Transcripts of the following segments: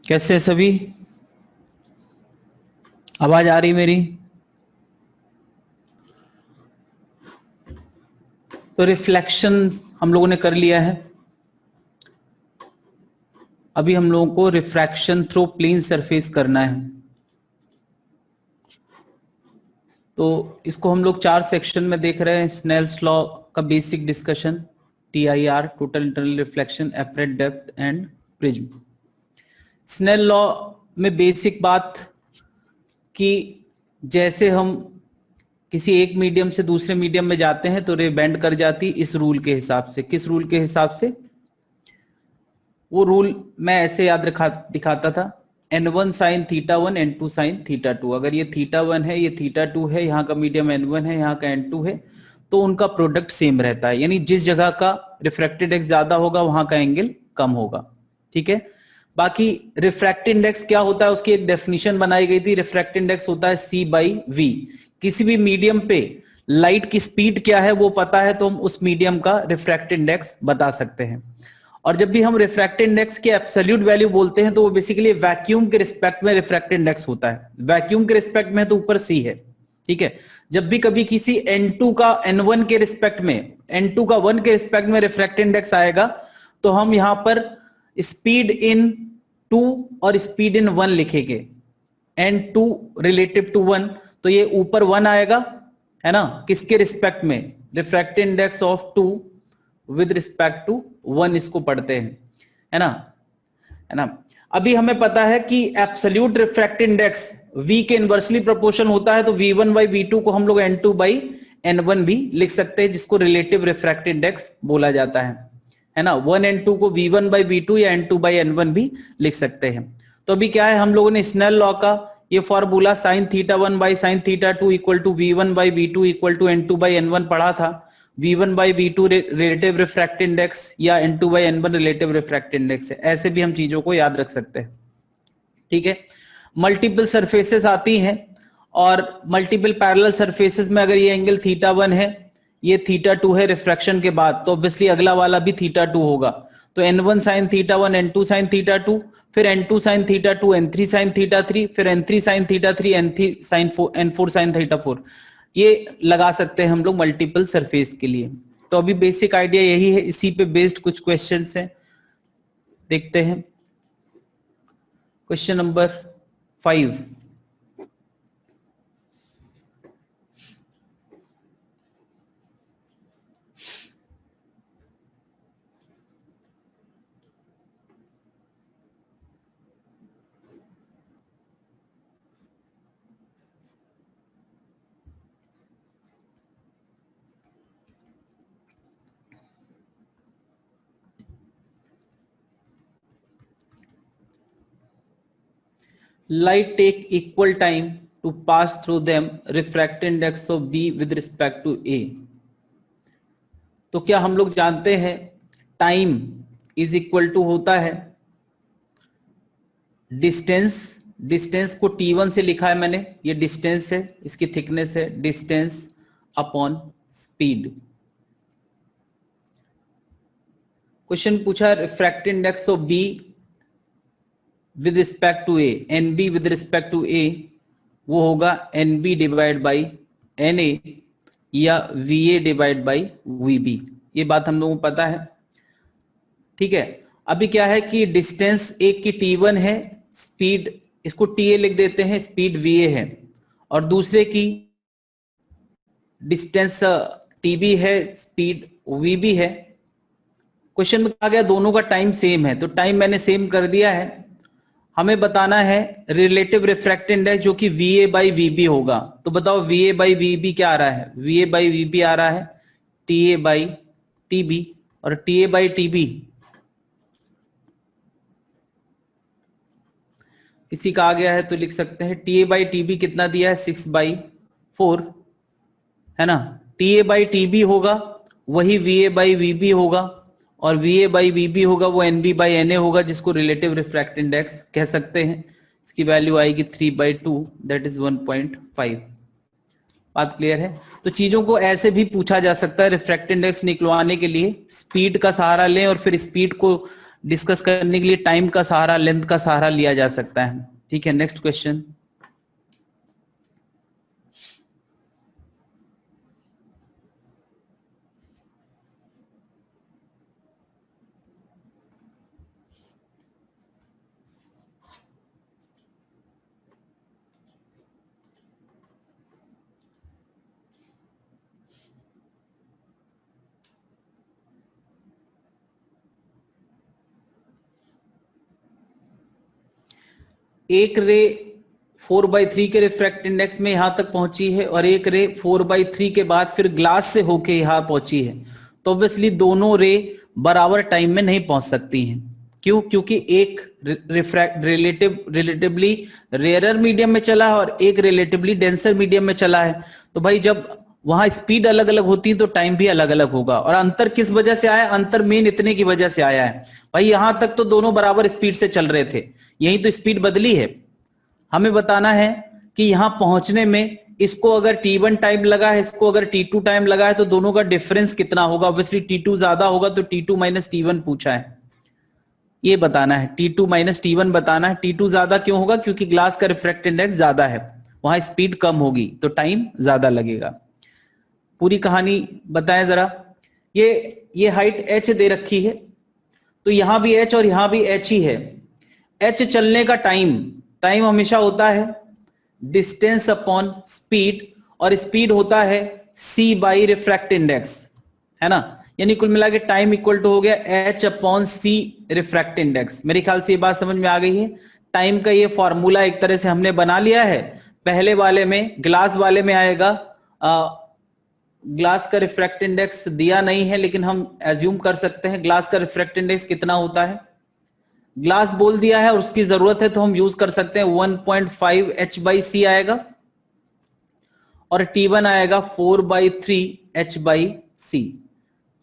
कैसे सभी? आवाज आ रही मेरी? तो रिफ्लेक्शन हम लोगों ने कर लिया है। अभी हम लोगों को रिफ्रैक्शन थ्रू प्लेन सरफेस करना है। तो इसको हम लोग 4 सेक्शन में देख रहे हैं। स्नेल्स लॉ का basic discussion, TIR total internal reflection, apparent depth and prism. Snell law में बेसिक बात कि जैसे हम किसी एक मीडियम से दूसरे मीडियम में जाते हैं तो रे बेंड कर जाती इस रूल के हिसाब से। किस रूल के हिसाब से? वो रूल मैं ऐसे याद दिखाता था, N1 sin θ1 N2 sin θ2। अगर ये θ1 है, ये θ2 है, यहाँ का मीडियम N1 है, यहाँ का N2 है, तो उनका प्रोडक्ट सेम रहता है। यानी जिस जगह का रिफ्रैक्टेड इंडेक्स ज्यादा होगा वहां का एंगल कम होगा। ठीक है। बाकी रिफ्रैक्टेड इंडेक्स क्या होता है, उसकी एक डेफिनेशन बनाई गई थी। रिफ्रैक्टेड इंडेक्स होता है C/V। किसी भी मीडियम पे लाइट की स्पीड क्या है वो पता है तो हम उस मीडियम का रिफ्रैक्टेड इंडेक्स बता सकते हैं। और जब भी हम रिफ्रैक्टेड इंडेक्स की एब्सोल्यूट वैल्यू बोलते हैं तो वो बेसिकली वैक्यूम के रिस्पेक्ट में रिफ्रैक्टेड इंडेक्स होता है। वैक्यूम के रिस्पेक्ट में तो ऊपर C है। ठीक है। जब भी कभी किसी N2 का N1 के रिस्पेक्ट में, N2 का 1 के रिस्पेक्ट में रिफ्रैक्टेड इंडेक्स आएगा तो हम यहां पर स्पीड इन 2 और स्पीड इन 1 लिखेंगे। N2 रिलेटिव टू 1, तो ये ऊपर 1 आएगा, है ना, किसके रिस्पेक्ट में? Refracted index of 2 with respect to 1 इसको पढ़ते हैं, है ना, है ना। अभी हमें पता है कि एब्सोल्यूट रिफ्रैक्टेड इंडेक्स V के इनवर्सली प्रोपोर्शनल होता है, तो V1/V2 को हम लोग N2/N1 भी लिख सकते हैं, जिसको रिलेटिव रिफ्रैक्टेड इंडेक्स बोला जाता है ना। 1 N2 को V1/V2 या N2/N1 भी लिख सकते हैं। तो अभी क्या है, हम लोगों ने स्नेल लॉ का ये formula sin θ1/sin θ2 equal to V1/V2 equal to N2/N1 पढ़ा था। V1/V2 रिलेटिव रिफ्रैक्टेड इंडेक्स या N2/N1 रिलेटिव रिफ्रैक्टेड इंडेक्स है। ऐसे भी हम चीजों को याद रख सकते हैं। ठीक है। मल्टीपल सरफेसेस आती हैं और मल्टीपल पैरेलल सरफेसेस में अगर ये एंगल θ1 है, ये θ2 है रिफ्रैक्शन के बाद, तो ऑब्वियसली अगला वाला भी θ2 होगा। तो N1 sin θ1 N2 sin θ2, फिर N2 sin θ2 N3 sin θ3, फिर N3 sin θ3 N4 sin θ4। ये लगा सकते हैं हम लोग मल्टीपल सरफेस के लिए। तो अभी बेसिक आइडिया यही है, इसी पे बेस्ड कुछ क्वेश्चंस हैं, देखते हैं। Question number 5, light take equal time to pass through them, refracted index of B with respect to A। तो क्या हम लोग जानते हैं टाइम इज इक्वल टू होता है डिस्टेंस। डिस्टेंस को T1 से लिखा है मैंने, ये डिस्टेंस है, इसकी थिकनेस है, डिस्टेंस अपॉन स्पीड। क्वेश्चन पूछा refracted index of B with respect to A, NB with respect to A, वो होगा NB डिवाइड बाई NA या VA डिवाइड बाई VB। ये बात हम लोगों को पता है। ठीक है। अभी क्या है कि डिस्टेंस एक की T1 है, स्पीड इसको TA लिख देते हैं, स्पीड VA है, और दूसरे की डिस्टेंस TB है, स्पीड VB है। क्वेश्चन में कहा गया दोनों का टाइम सेम है, तो टाइम मैंने सेम कर दिया है। हमें बताना है रिलेटिव रिफ्रैक्टेड इंडेक्स जो कि VA/VB होगा। तो बताओ VA/VB क्या आ रहा है? VA/VB आ रहा है TA/TB, और TA/TB किसी का आ गया है तो लिख सकते हैं TA/TB कितना दिया है? 6/4, है ना। TA/TB होगा वही VA/VB होगा, और VA/VB होगा वो NB/NA होगा, जिसको रिलेटिव रिफ्रैक्टेड इंडेक्स कह सकते हैं। इसकी वैल्यू आएगी 3/2, दैट इज 1.5। बात क्लियर है? तो चीजों को ऐसे भी पूछा जा सकता है रिफ्रैक्टेड इंडेक्स निकलवाने के लिए। स्पीड का सहारा लें और फिर स्पीड को डिस्कस करने के लिए टाइम का सहारा, लेंथ का सहारा लिया जा सकता है। ठीक है, नेक्स्ट क्वेश्चन। एक रे 4/3 के रिफ्रैक्ट इंडेक्स में यहां तक पहुंची है और एक रे 4/3 के बाद फिर ग्लास से होके यहां पहुंची है, तो ऑब्वियसली दोनों रे बराबर टाइम में नहीं पहुंच सकती हैं। क्यों? क्योंकि एक रिलेटिवली रेयरर मीडियम में चला है और एक रिलेटिवली डेंसर मीडियम में चला है। तो भाई जब वहां स्पीड अलग अलग होती है तो टाइम भी अलग अलग होगा। और अंतर किस वजह से आया? अंतर मेन इतने की वजह से आया है। भाई यहां तक तो दोनों बराबर स्पीड से चल रहे थे, यही तो स्पीड बदली है। हमें बताना है कि यहां पहुंचने में इसको अगर t1 टाइम लगा है, इसको अगर t2 टाइम लगा है, तो दोनों का डिफरेंस कितना होगा? ऑब्वियसली t2 ज्यादा होगा, तो t2 माइनस t1 पूछा है, ये बताना है। t2 माइनस t1 बताना है। t2 ज्यादा क्यों होगा? क्योंकि ग्लास का रिफ्रैक्ट इंडेक्स ज्यादा है, वहां स्पीड कम होगी तो टाइम ज्यादा लगेगा। पूरी कहानी बताएं जरा। ये हाइट h दे रखी है, तो यहां भी h और यहां भी h ही है। h चलने का टाइम हमेशा होता है डिस्टेंस अपॉन स्पीड, और स्पीड होता है c बाई रिफ्रैक्ट इंडेक्स, है ना। यानी कुल मिला के टाइम इक्वल टू हो गया h upon c refract index. मेरे ख्याल से ये बात समझ में आ गई है। टाइम का ये फॉर्मूला एक तरह से हमने बना लिया है। पहले वाले में, ग्लास वाले में आएगा, ग्लास का रिफ्रैक्ट इंडेक्स दिया नहीं है, लेकिन हम एज्यूम कर सकते हैं ग्लास का रिफ्रैक्ट इंडेक्स कितना होता है। ग्लास बोल दिया है और उसकी जरूरत है तो हम यूज कर सकते हैं 1.5 h/c आएगा, और t1 आएगा 4/3 h/c।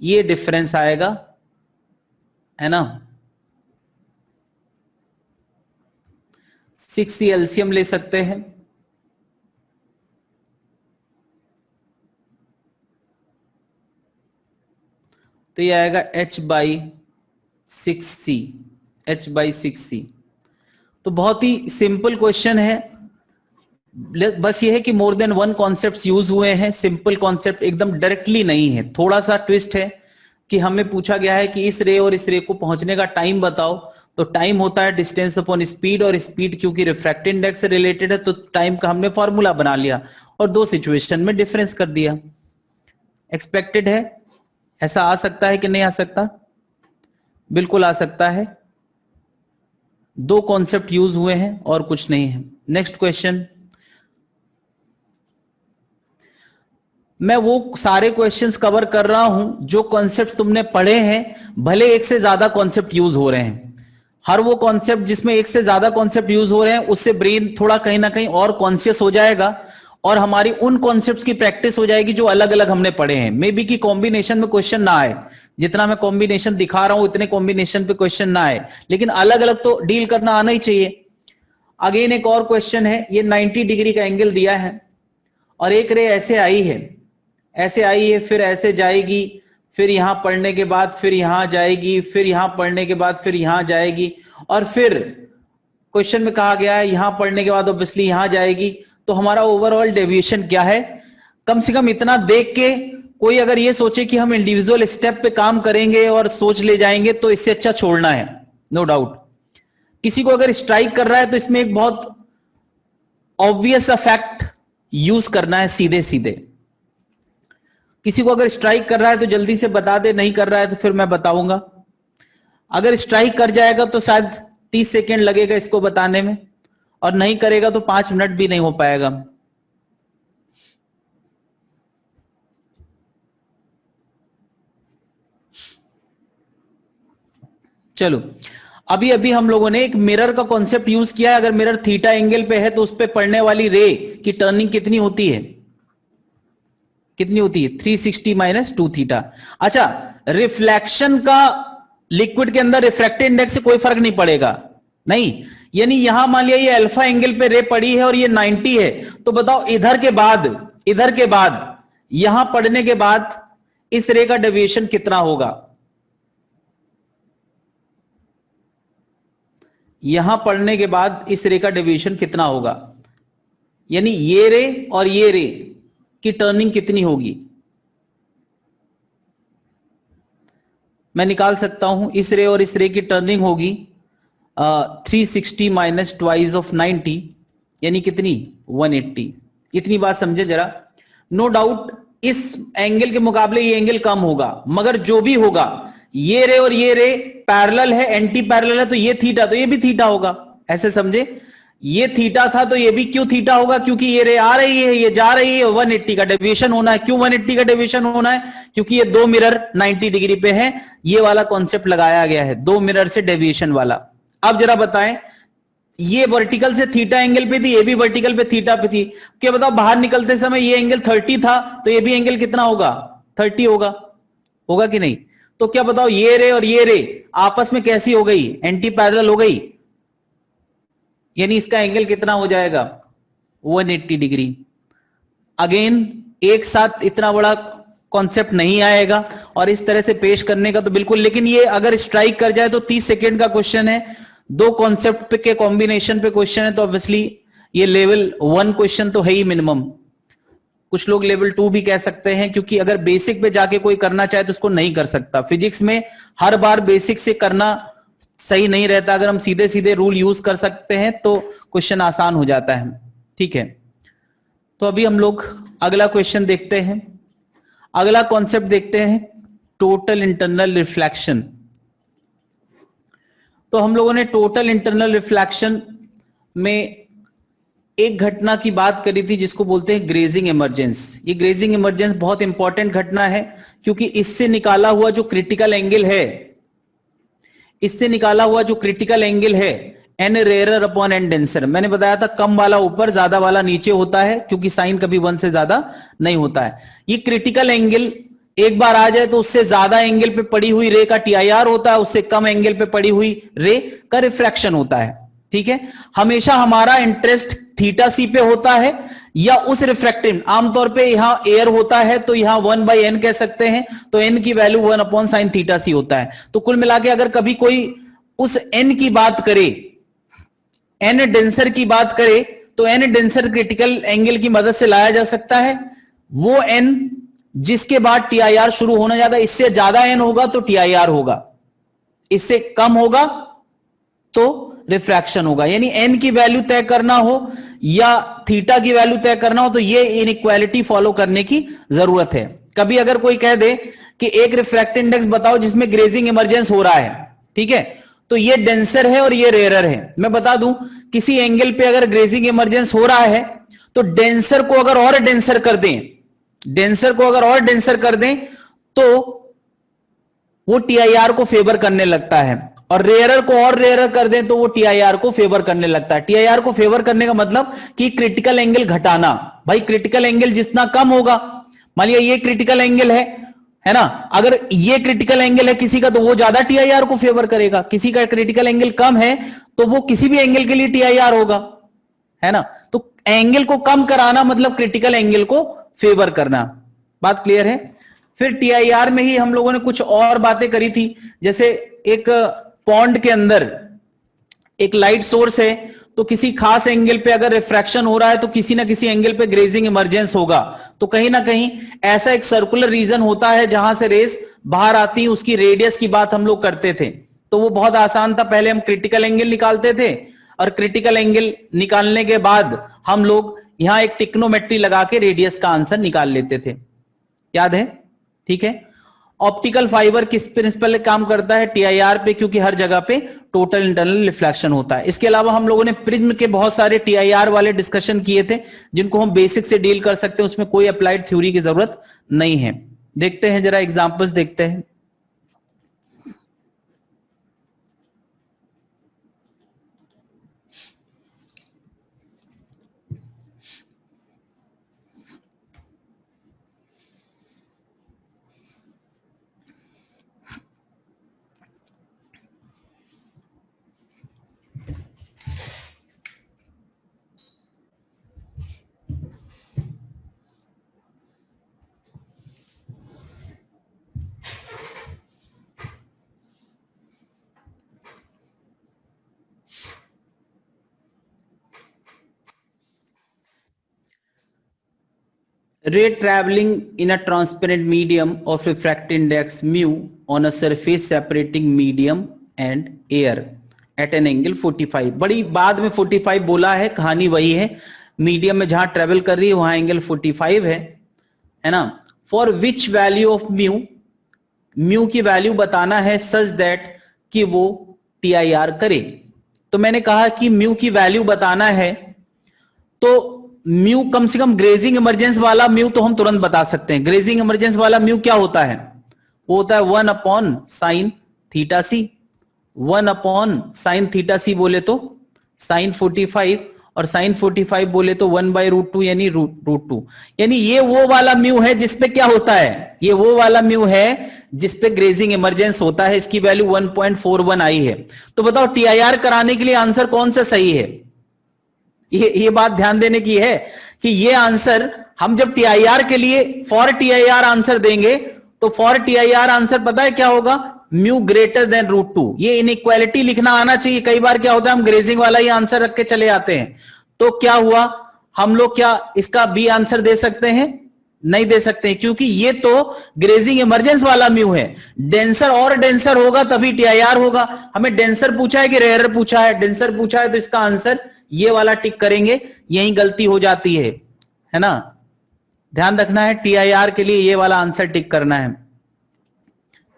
ये डिफरेंस आएगा, है ना। 6 एलसीएम ले सकते हैं, तो ये आएगा h/6c। तो बहुत ही सिंपल क्वेश्चन है, बस ये है कि more than one concept use हुए हैं। सिंपल कॉन्सेप्ट एकदम डायरेक्टली नहीं है, थोड़ा सा ट्विस्ट है कि हमें पूछा गया है कि इस रे और इस रे को पहुंचने का टाइम बताओ, तो टाइम होता है डिस्टेंस अपॉन स्पीड, और स्पीड क्योंकि रिफ्रैक्ट इंडेक्स से रिलेटेड है तो टाइम का हमने फॉर्मूला बना लिया और दो सिचुएशन में डिफरेंस कर दिया। एक्सपेक्टेड है, ऐसा आ सकता है कि नहीं आ सकता? बिल्कुल आ सकता है। दो कॉन्सेप्ट यूज हुए हैं और कुछ नहीं है। Next question. मैं वो सारे क्वेश्चंस कवर कर रहा हूं जो कॉन्सेप्ट तुमने पढ़े हैं, भले एक से ज्यादा कॉन्सेप्ट यूज हो रहे हैं। हर वो कॉन्सेप्ट जिसमें एक से ज्यादा कॉन्सेप्ट यूज हो रहे हैं, उससे ब्रेन थोड़ा कहीं ना कहीं और कॉन्शियस हो जाएगा और हमारी उन कॉन्सेप्ट्स की प्रैक्टिस हो जाएगी जो अलग अलग हमने पढ़े हैं। मे बी कि कॉम्बिनेशन में क्वेश्चन ना आए, जितना मैं कॉम्बिनेशन दिखा रहा हूं उतने कॉम्बिनेशन पे क्वेश्चन ना आए, लेकिन अलग अलग तो डील करना आना ही चाहिए। अगेन एक और क्वेश्चन है, ये 90 डिग्री का एंगल दिया है और एक रे ऐसे आई है, फिर ऐसे जाएगी, फिर यहां पढ़ने के बाद फिर यहां जाएगी, फिर यहां पढ़ने के बाद फिर यहां जाएगी, और फिर क्वेश्चन में कहा गया है यहां पढ़ने के बाद ऑब्वियसली यहां जाएगी। तो हमारा ओवरऑल डेविएशन क्या है? कम से कम इतना देख के कोई अगर ये सोचे कि हम इंडिविजुअल स्टेप पे काम करेंगे और सोच ले जाएंगे, तो इससे अच्छा छोड़ना है, नो डाउट। किसी को अगर स्ट्राइक कर रहा है तो इसमें एक बहुत ऑब्वियस फैक्ट यूज करना है, सीधे सीधे। किसी को अगर स्ट्राइक कर रहा है तो जल्दी से बता दे, नहीं कर रहा है तो फिर मैं बताऊंगा। अगर स्ट्राइक कर जाएगा तो शायद 30 सेकेंड लगेगा इसको बताने में, और नहीं करेगा तो 5 मिनट भी नहीं हो पाएगा। चलो, अभी अभी हम लोगों ने एक मिरर का कॉन्सेप्ट यूज किया है। अगर मिरर थीटा एंगल पे है तो उस पे पड़ने वाली रे की टर्निंग कितनी होती है? 360 माइनस 2 थीटा। अच्छा, रिफ्लेक्शन का लिक्विड के अंदर रिफ्रैक्टिव इंडेक्स से कोई फर्क नहीं पड़ेगा, नहीं। यानी यहां मान लिया ये अल्फा एंगल पे रे पड़ी है और ये 90 है, तो बताओ इधर के बाद यहां पड़ने के बाद इस रे का डेविएशन कितना होगा? यहां पढ़ने के बाद इस रे का डेविएशन कितना होगा, यानी ये रे और ये रे की टर्निंग कितनी होगी। मैं निकाल सकता हूं, इस रे और इस रे की टर्निंग होगी 360 माइनस ट्वाइस ऑफ 90, यानी कितनी 180। इतनी बात समझे जरा। नो डाउट इस एंगल के मुकाबले ये एंगल कम होगा, मगर जो भी होगा ये रे और ये रे पैरेलल है, एंटी पैरेलल है, तो ये थीटा तो ये भी थीटा होगा। ऐसे समझे, ये थीटा था तो ये भी क्यों थीटा होगा, क्योंकि ये रे आ रही है ये जा रही है, 180 का डेविएशन होना है। क्यों 180 का डेविएशन होना है, क्योंकि ये दो मिरर 90 डिग्री पे है। ये वाला कॉन्सेप्ट लगाया गया है, दो मिरर से डेविएशन वाला। अब जरा बताएं, ये वर्टिकल से थीटा एंगल पे थी, ये भी वर्टिकल पे थीटा पे थी। क्या बताओ, बाहर निकलते समय ये एंगल 30 था तो ये भी एंगल कितना होगा, 30 होगा, होगा कि नहीं। तो क्या बताओ, ये रे और ये रे आपस में कैसी हो गई, एंटी पैरेलल हो गई, यानी इसका एंगल कितना हो जाएगा 180 डिग्री। अगेन एक साथ इतना बड़ा कॉन्सेप्ट नहीं आएगा और इस तरह से पेश करने का तो बिल्कुल, लेकिन ये अगर स्ट्राइक कर जाए तो 30 सेकेंड का क्वेश्चन है, दो कॉन्सेप्ट के कॉम्बिनेशन पे क्वेश्चन है, तो ऑब्वियसली ये लेवल 1 क्वेश्चन तो है ही मिनिमम। कुछ लोग लेवल 2 भी कह सकते हैं, क्योंकि अगर बेसिक पे जाके कोई करना चाहे तो उसको नहीं कर सकता। फिजिक्स में हर बार बेसिक से करना सही नहीं रहता, अगर हम सीधे सीधे रूल यूज कर सकते हैं तो क्वेश्चन आसान हो जाता है। ठीक है, तो अभी हम लोग अगला क्वेश्चन देखते हैं, अगला कॉन्सेप्ट देखते हैं, टोटल इंटरनल रिफ्लेक्शन। तो हम लोगों ने टोटल इंटरनल रिफ्लेक्शन में एक घटना की बात करी थी जिसको बोलते हैं ग्रेजिंग इमर्जेंस। ये ग्रेजिंग इमर्जेंस बहुत इंपॉर्टेंट घटना है, क्योंकि इससे निकाला हुआ जो क्रिटिकल एंगल है, इससे निकाला हुआ जो क्रिटिकल एंगल है n rarer upon n denser. मैंने बताया था कम वाला ऊपर ज्यादा वाला नीचे होता है, क्योंकि साइन कभी 1 से ज्यादा नहीं होता है। ये क्रिटिकल एंगल एक बार आ जाए तो उससे ज्यादा एंगल पे पड़ी हुई रे का टीआईआर होता है, उससे कम एंगल पे पड़ी हुई रे का रिफ्रैक्शन होता है। ठीक है, हमेशा हमारा इंटरेस्ट थीटा सी पे होता है या उस रिफ्रैक्टिव, आमतौर पे यहां एयर होता है तो यहां 1/n कह सकते हैं, तो n की वैल्यू 1 अपॉन साइन थीटा सी होता है। तो कुल मिला के अगर कभी कोई उस n की बात करे, n डेंसर की बात करे, तो n डेंसर क्रिटिकल एंगल की मदद से लाया जा सकता है। वो n जिसके बाद टीआईआर शुरू होना ज्यादा, इससे ज्यादा n होगा तो टीआईआर होगा, इससे कम होगा तो रिफ्रैक्शन होगा। यानी n की वैल्यू तय करना हो या थीटा की वैल्यू तय करना हो तो ये इनइक्वालिटी फॉलो करने की जरूरत है। कभी अगर कोई कह दे कि एक रिफ्रैक्टिव इंडेक्स बताओ जिसमें ग्रेजिंग इमर्जेंस हो रहा है, ठीक है, तो ये डेंसर है और ये रेयरर है। मैं बता दूं, किसी एंगल पे अगर ग्रेजिंग इमर्जेंस हो रहा है तो डेंसर को अगर और डेंसर कर दें, डेंसर को अगर और डेंसर कर दें तो वो टीआईआर को फेवर करने लगता है, और रेयरर को और रेयरर कर दें तो वो टीआईआर को फेवर करने लगता है। टीआईआर को फेवर करने का मतलब कि क्रिटिकल एंगल घटाना। भाई क्रिटिकल एंगल जितना कम होगा, मान लिया ये क्रिटिकल एंगल है ना, अगर ये क्रिटिकल एंगल है किसी का तो वो ज्यादा टीआईआर को फेवर करेगा, किसी का क्रिटिकल एंगल कम है तो वो किसी भी एंगल के लिए टीआईआर होगा, है ना। तो एंगल को कम कराना मतलब क्रिटिकल एंगल को फेवर करना। बात क्लियर है। फिर टीआईआर में ही हम लोगों ने कुछ और बातें करी थी, जैसे एक पॉन्ड के अंदर एक लाइट सोर्स है, तो किसी खास एंगल पे अगर रिफ्रैक्शन हो रहा है तो किसी ना किसी एंगल पे ग्रेजिंग इमर्जेंस होगा। तो कहीं ना कहीं ऐसा एक सर्कुलर रीजन होता है जहां से रेस बाहर आती है, उसकी रेडियस की बात हम लोग करते थे। तो वो बहुत आसान था, पहले हम क्रिटिकल एंगल निकालते थे और क्रिटिकल एंगल निकालने के बाद हम लोग यहां एक टिक्नोमेट्री लगा के रेडियस का आंसर निकाल लेते थे, याद है। ठीक है, ऑप्टिकल फाइबर किस प्रिंसिपल काम करता है, टीआईआर पे, क्योंकि हर जगह पे टोटल इंटरनल रिफ्लेक्शन होता है। इसके अलावा हम लोगों ने प्रिज्म के बहुत सारे टीआईआर वाले डिस्कशन किए थे जिनको हम बेसिक से डील कर सकते हैं, उसमें कोई अप्लाइड थ्योरी की जरूरत नहीं है। देखते हैं जरा एग्जांपल्स देखते हैं। ray traveling in a transparent medium of refractive index mu on a surface separating medium and air at an angle 45. बड़ी बाद में 45 बोला है, कहानी वही है, मीडियम में जहां ट्रेवल कर रही है वहां एंगल 45 है ना. For which value of mu, mu की वैल्यू बताना है सच दैट कि वो टीआईआर करे. तो मैंने कहा कि म्यू की वैल्यू बताना है, तो म्यू कम से कम ग्रेजिंग इमरजेंस वाला म्यू तो हम तुरंत बता सकते हैं. ग्रेजिंग इमरजेंस वाला म्यू क्या होता है? वो होता है 1 अपॉन साइन थीटा सी. 1 अपॉन साइन थीटा सी बोले तो साइन 45, और साइन 45 बोले तो 1/√2 यानी √2. यानी ये वो वाला म्यू है जिसपे क्या होता है, ये वो वाला म्यू है जिसपे ग्रेजिंग इमरजेंस होता है. इसकी वैल्यू 1.41 आई है. तो बताओ टीआईआर कराने के लिए आंसर कौन सा सही है? ये बात ध्यान देने की है कि ये आंसर हम जब टीआईआर के लिए फॉर टीआईआर आंसर देंगे तो फॉर टीआईआर आंसर पता है क्या होगा? Mu greater than √2. ये इनइक्वालिटी लिखना आना चाहिए. कई बार क्या होता है हम ग्रेजिंग वाला ही आंसर रख के चले आते हैं. तो क्या हुआ, हम लोग क्या इसका बी आंसर दे सकते हैं? नहीं दे सकते, क्योंकि ये तो ग्रेजिंग इमरजेंस वाला म्यू है. डेंसर और डेंसर होगा तभी टीआईआर होगा. हमें डेंसर पूछा है कि रेयर पूछा है? डेंसर पूछा है तो इसका आंसर ये वाला टिक करेंगे. यही गलती हो जाती है ना. ध्यान रखना है टीआईआर के लिए ये वाला आंसर टिक करना है.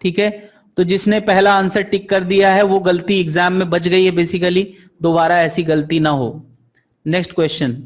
ठीक है, तो जिसने पहला आंसर टिक कर दिया है वो गलती एग्जाम में बच गई है. बेसिकली दोबारा ऐसी गलती ना हो. Next question.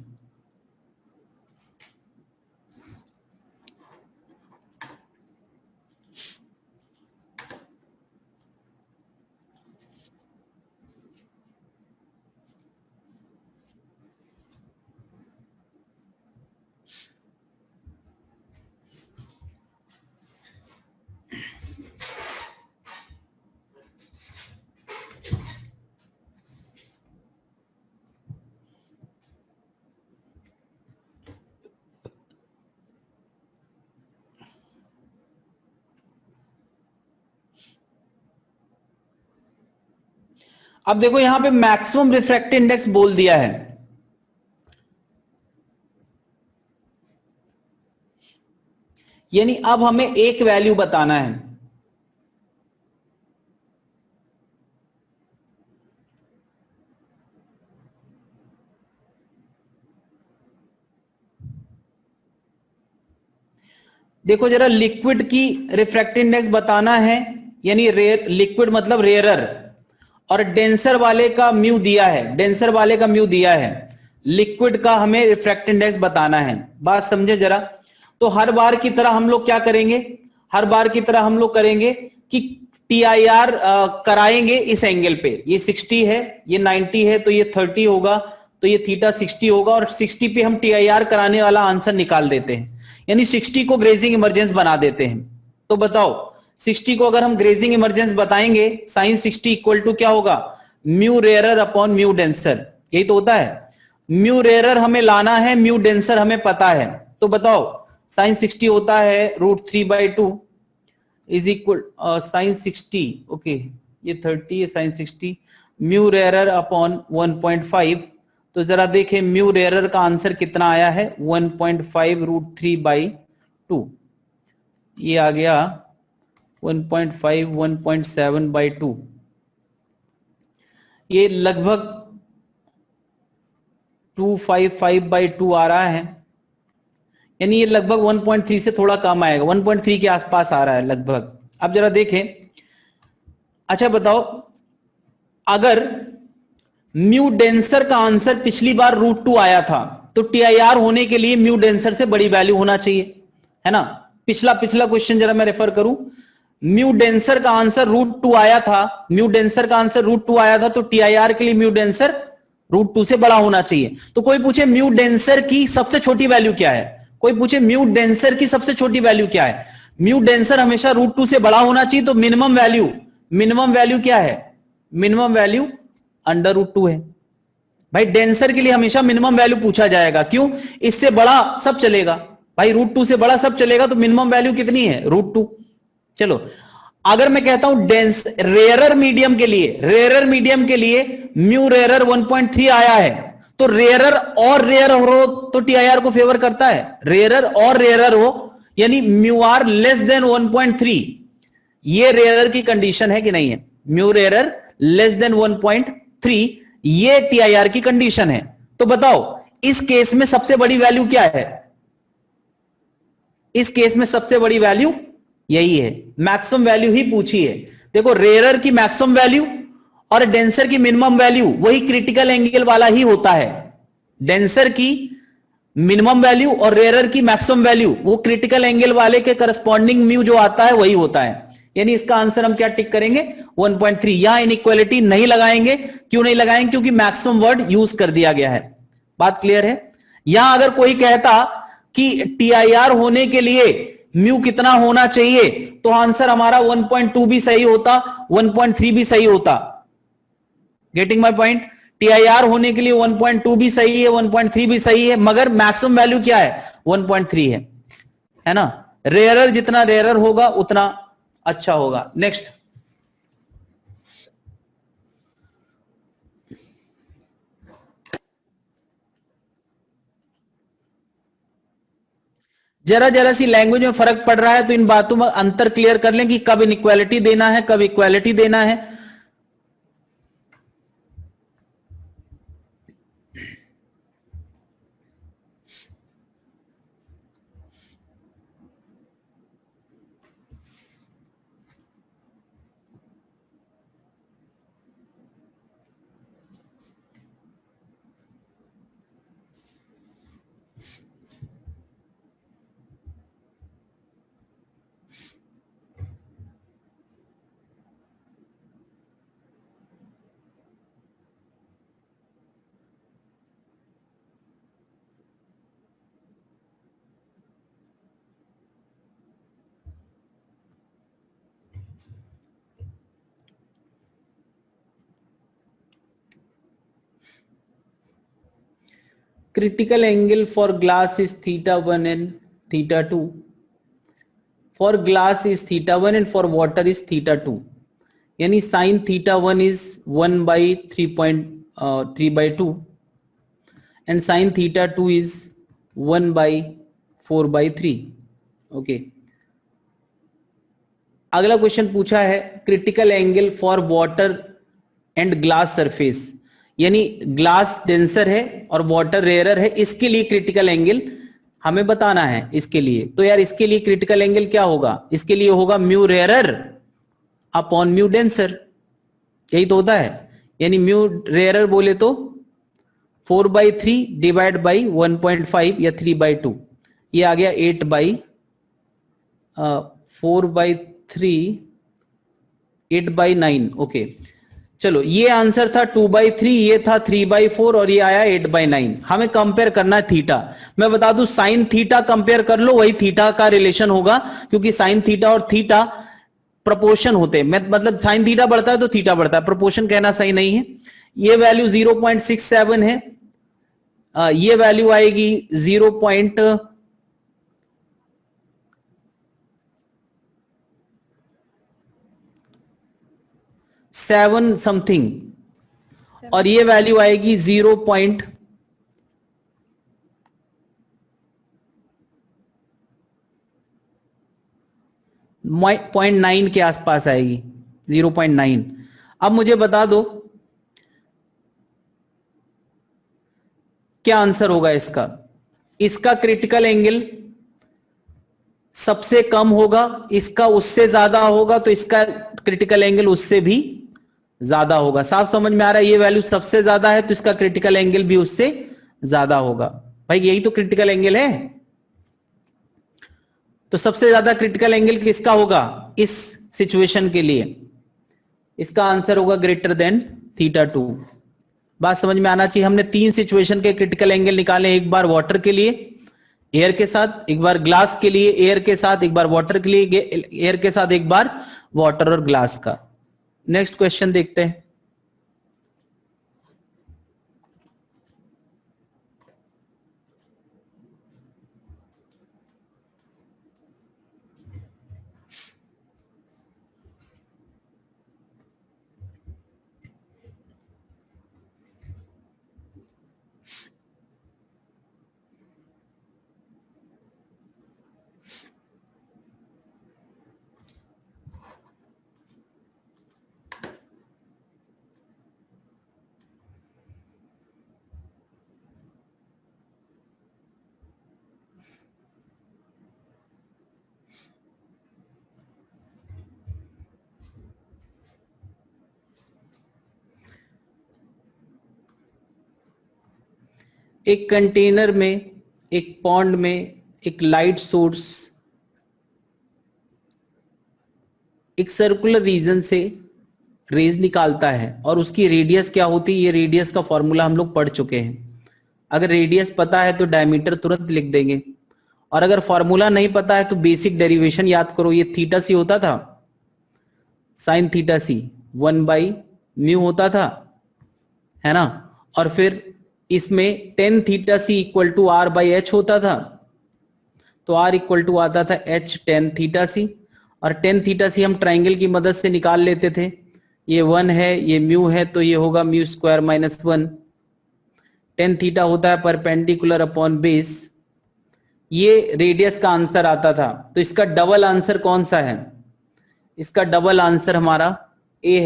अब देखो यहां पे मैक्सिमम रिफ्रैक्टिव इंडेक्स बोल दिया है. यानी अब हमें एक वैल्यू बताना है. देखो जरा, लिक्विड की रिफ्रैक्टिव इंडेक्स बताना है, यानी रेयर, लिक्विड मतलब रेयरर, और डेंसर वाले का म्यू दिया है. डेंसर वाले का म्यू दिया है. लिक्विड का हमें रिफ्रैक्टिव इंडेक्स बताना है. बात समझे जरा. तो हर बार की तरह हम लोग क्या करेंगे, हर बार की तरह हम लोग करेंगे कि टीआईआर कराएंगे इस एंगल पे. ये 60 है, ये 90 है, तो ये 30 होगा, तो ये थीटा 60 होगा, और 60 पे हम टीआईआर कराने वाला आंसर निकाल देते हैं. यानी 60 को ग्रेजिंग इमरजेंस बना देते हैं. तो बताओ 60 को अगर हम ग्रेजिंग इमरजेंस बताएंगे, साइन 60 इक्वल टू क्या होगा? Mu rarer upon mu denser. यही तो होता है. म्यू रेयरर हमें लाना है, म्यू डेंसर हमें पता है. तो बताओ साइन 60 होता है √3/2 इज इक्वल साइन 60. ओके, ये 30 है, साइन 60 म्यू रेयरर अपॉन 1.5. तो जरा देखें म्यू रेयरर का आंसर कितना आया है? 1.5 √3/2. ये आ गया 1.5 1.7/2. ये लगभग 255/2 आ रहा है. यानी ये लगभग 1.3 से थोड़ा कम आएगा, 1.3 के आसपास आ रहा है लगभग. अब जरा देखें. अच्छा बताओ, अगर म्यू डेंसर का आंसर पिछली बार √2 आया था तो टीआईआर होने के लिए म्यू डेंसर से बड़ी वैल्यू होना चाहिए, है ना. पिछला क्वेश्चन जरा मैं रेफर करूं. म्यू डेंसर का आंसर √2 आया था, म्यू डेंसर का आंसर √2 आया था, तो टीआईआर के लिए म्यू डेंसर √2 से बड़ा होना चाहिए. तो कोई पूछे म्यू डेंसर की सबसे छोटी वैल्यू क्या है, कोई पूछे म्यू डेंसर की सबसे छोटी वैल्यू क्या है. म्यू डेंसर हमेशा √2 से बड़ा होना चाहिए. तो मिनिमम वैल्यू क्या है? मिनिमम वैल्यू √2 है. भाई डेंसर के लिए हमेशा मिनिमम वैल्यू पूछा जाएगा. क्यों? इससे बड़ा सब चलेगा भाई, √2 से बड़ा सब चलेगा, तो मिनिमम वैल्यू कितनी है? √2. चलो, अगर मैं कहता हूं रेयरर मीडियम के लिए म्यू रेयरर 1.3 आया है, तो रेयरर और रेयर हो तो टीआईआर को फेवर करता है, रेयरर और रेयरर हो यानी म्यू आर लेस देन 1.3, ये रेयरर की कंडीशन है कि नहीं है, म्यू रेयरर लेस देन 1.3, ये टीआईआर की कंडीशन है। तो बताओ इस केस में सबसे बड़ी वैल्यू क्या है, इस केस में सबसे बड़ी वैल्यू यही है, मैक्सिमम वैल्यू ही पूछी है। देखो रेयरर की मैक्सिमम वैल्यू और डेंसर की मिनिमम वैल्यू वही क्रिटिकल एंगल वाला ही होता है, डेंसर की मिनिमम वैल्यू और रेयरर की मैक्सिमम वैल्यू वो क्रिटिकल एंगल वाले के करस्पॉन्डिंग म्यू जो आता है वही होता है, यानी इसका आंसर हम क्या टिक करेंगे 1.3। यहां इनइक्वालिटी नहीं लगाएंगे, क्यों नहीं लगाएंगे, क्योंकि मैक्सिमम वर्ड यूज कर दिया गया है। बात क्लियर है। यहां अगर कोई कहता कि टीआईआर होने के लिए म्यू कितना होना चाहिए तो आंसर हमारा 1.2 भी सही होता, 1.3 भी सही होता। गेटिंग माय पॉइंट, टीआईआर होने के लिए 1.2 भी सही है, 1.3 भी सही है, मगर मैक्सिमम वैल्यू क्या है 1.3 है ना। रेयरर जितना रेयरर होगा उतना अच्छा होगा। नेक्स्ट, जरा जरा सी लैंग्वेज में फर्क पड़ रहा है तो इन बातों में अंतर क्लियर कर लें कि कब इनइक्वालिटी देना है कब इक्वालिटी देना है। Critical angle for glass is theta 1 and theta 2. For glass is theta 1 and for water is theta 2. यानी sin theta 1 is 1/3.3/2 and sin theta 2 is 1/4/3. Okay, अगला क्वेश्चन पूछा है critical angle for water and glass surface, यानी glass denser है और water rarer है, इसके लिए क्रिटिकल एंगल हमें बताना है इसके लिए। तो यार इसके लिए क्रिटिकल एंगल क्या होगा, इसके लिए होगा mu rarer upon mu denser, यही तो होता है। यानी म्यू रेयरर बोले तो 4/3 डिवाइड बाई 1.5 या 3/2, ये आ गया 4/3 8/9। ओके चलो, ये आंसर था 2/3, ये था 3/4 और ये आया 8/9। हमें कंपेयर करना है थीटा। मैं बता दूं साइन थीटा कंपेयर कर लो, वही थीटा का रिलेशन होगा, क्योंकि साइन थीटा और थीटा प्रोपोर्शन होते हैं, मतलब साइन थीटा बढ़ता है तो थीटा बढ़ता है, प्रोपोर्शन कहना सही नहीं है। ये वैल्यू 0.67 है, ये वैल्यू आएगी 0.7 समथिंग और ये वैल्यू आएगी 0.9 के आसपास आएगी, 0.9। अब मुझे बता दो क्या आंसर होगा इसका। इसका क्रिटिकल एंगल सबसे कम होगा, इसका उससे ज्यादा होगा, तो इसका क्रिटिकल एंगल उससे भी ज्यादा होगा। साफ समझ में आ रहा है, ये वैल्यू सबसे ज्यादा है तो इसका क्रिटिकल एंगल भी उससे ज्यादा होगा। भाई यही तो क्रिटिकल एंगल है, तो सबसे ज्यादा क्रिटिकल एंगल किसका होगा इस सिचुएशन के लिए, इसका आंसर होगा ग्रेटर देन थीटा 2। बात समझ में आना चाहिए। हमने 3 सिचुएशन के क्रिटिकल एंगल निकाले, एक बार वाटर के लिए एयर के साथ, एक बार ग्लास के लिए एयर के साथ, एक बार वाटर के लिए एयर के साथ, एक बार वाटर और ग्लास का। नेक्स्ट क्वेश्चन देखते हैं। एक कंटेनर में, एक पॉन्ड में एक लाइट सोर्स एक सर्कुलर रीजन से रेज निकालता है और उसकी रेडियस क्या होती है, ये रेडियस का फॉर्मूला हम लोग पढ़ चुके हैं। अगर रेडियस पता है तो डायमीटर तुरंत लिख देंगे, और अगर फॉर्मूला नहीं पता है तो बेसिक डेरिवेशन याद करो। ये थीटा सी होता था, साइन थीटा सी 1/μ होता था, है ना। और फिर इसमें tan theta c equal to r/h होता था, तो r इक्वल टू आता था h टेन थीटा सी, और टेन थीटा सी हम ट्राइंगल की मदद से निकाल लेते थे। ये 1 है, ये म्यू है, तो ये होगा mu square minus 1। Tan theta होता है परपेंडिकुलर अपॉन बेस। ये रेडियस का आंसर आता था। तो इसका डबल आंसर कौन सा है? इसका डबल आंसर हमारा ए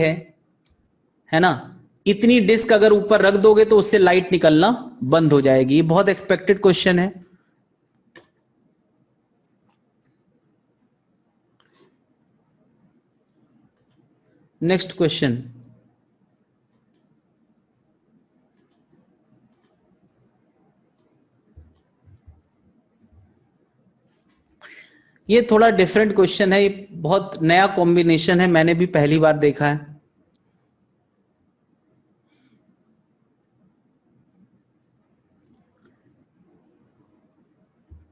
है ना। इतनी डिस्क अगर ऊपर रख दोगे तो उससे लाइट निकलना बंद हो जाएगी। ये बहुत एक्सपेक्टेड क्वेश्चन है। नेक्स्ट क्वेश्चन, ये थोड़ा डिफरेंट क्वेश्चन है, ये बहुत नया कॉम्बिनेशन है, मैंने भी पहली बार देखा है।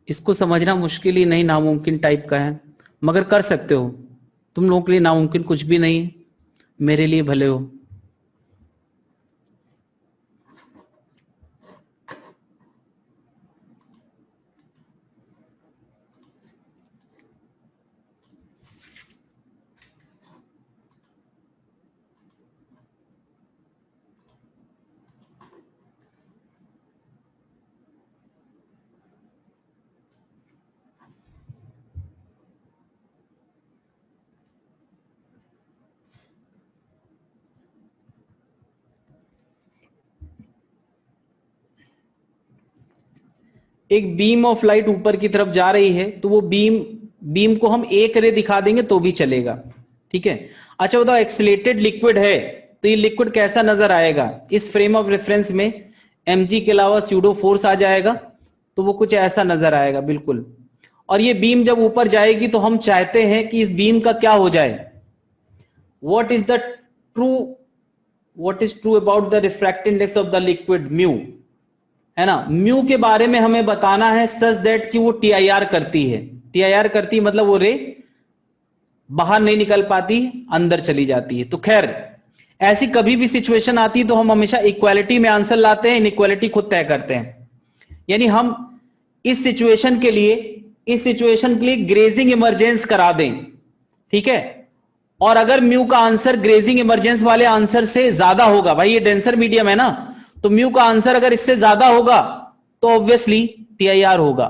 इसको समझना मुश्किल ही नहीं नामुमकिन टाइप का है, मगर कर सकते हो। तुम लोगों के लिए नामुमकिन कुछ भी नहीं, मेरे लिए भले हो। एक बीम ऑफ लाइट ऊपर की तरफ जा रही है, तो वो बीम को हम एक रे दिखा देंगे तो भी चलेगा, ठीक है। अच्छा बताओ, एक्सीलरेटेड लिक्विड है तो ये लिक्विड कैसा नजर आएगा? इस फ्रेम ऑफ रेफरेंस में mg के अलावा स्यूडो फोर्स आ जाएगा, तो वो कुछ ऐसा नजर आएगा बिल्कुल। और ये बीम जब ऊपर जाएगी तो हम चाहते हैं कि इस बीम का क्या हो जाए? What is true about the refractive index of the liquid mu, है ना। म्यू के बारे में हमें बताना है सच दैट कि वो टीआईआर करती है। टीआईआर करती है मतलब वो रे बाहर नहीं निकल पाती, अंदर चली जाती है। तो खैर ऐसी कभी भी सिचुएशन आती है तो हम हमेशा इक्वालिटी में आंसर लाते हैं, इनइक्वालिटी खुद तय करते हैं। यानी हम इस सिचुएशन के लिए ग्रेजिंग इमरजेंस करा दें, ठीक है। और अगर म्यू का आंसर ग्रेजिंग इमरजेंस वाले आंसर से ज्यादा होगा, भाई ये डेंसर मीडियम है ना, तो म्यू का आंसर अगर इससे ज्यादा होगा तो ऑब्वियसली टीआईआर होगा।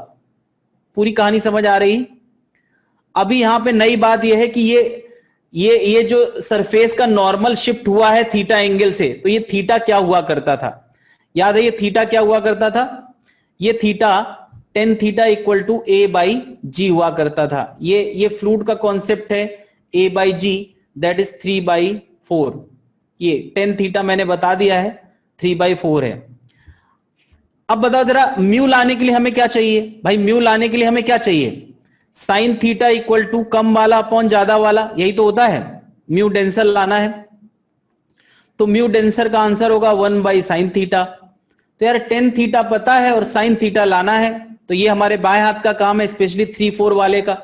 पूरी कहानी समझ आ रही? अभी यहां पे नई बात यह है कि ये जो सरफेस का नॉर्मल शिफ्ट हुआ है थीटा एंगल से, तो ये थीटा क्या हुआ करता था? याद है ये थीटा क्या हुआ करता था? ये theta tan theta equal to a/g हुआ करता था। ये फ्लूइड का कॉन्सेप्ट है, a/g दैट इज 3/4। ये टेन थीटा मैंने बता दिया है, 3/4 है। अब बताओ जरा, म्यू लाने के लिए हमें क्या चाहिए? भाई म्यू लाने के लिए हमें क्या चाहिए? साइन थीटा इक्वल टू कम वाला अपॉन ज्यादा वाला, यही तो होता है। म्यू डेंसर लाना है तो म्यू डेंसर का आंसर होगा 1/sin थीटा। तो यार टेन थीटा पता है और साइन थीटा लाना है, तो ये हमारे बाएं हाथ का काम है, स्पेशली 3-4 वाले का।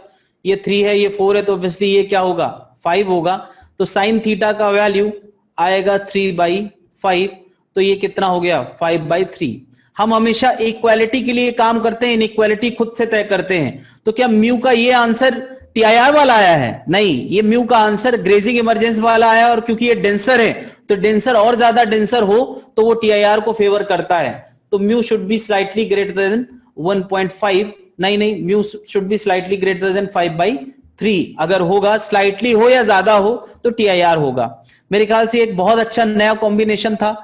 ये 3 है, ये 4 है, तो ऑब्वियसली ये क्या होगा? 5 होगा। तो साइन थीटा का वैल्यू आएगा 3/5, तो ये कितना हो गया? 5/3। हम हमेशा इक्वालिटी के लिए काम करते हैं, इनइक्वालिटी खुद से तय करते हैं। तो क्या म्यू का ये आंसर टीआईआर वाला आया है? नहीं, ये म्यू का आंसर ग्रेजिंग इमरजेंस वाला आया, और क्योंकि ये डेंसर है तो डेंसर और ज्यादा डेंसर हो तो वो टीआईआर को फेवर करता है। तो mu should be slightly greater than 1.5। नहीं, mu should be slightly greater than 5/3। अगर होगा, स्लाइटली हो या ज्यादा हो, तो टीआईआर होगा। मेरे ख्याल से एक बहुत अच्छा नया कॉम्बिनेशन था।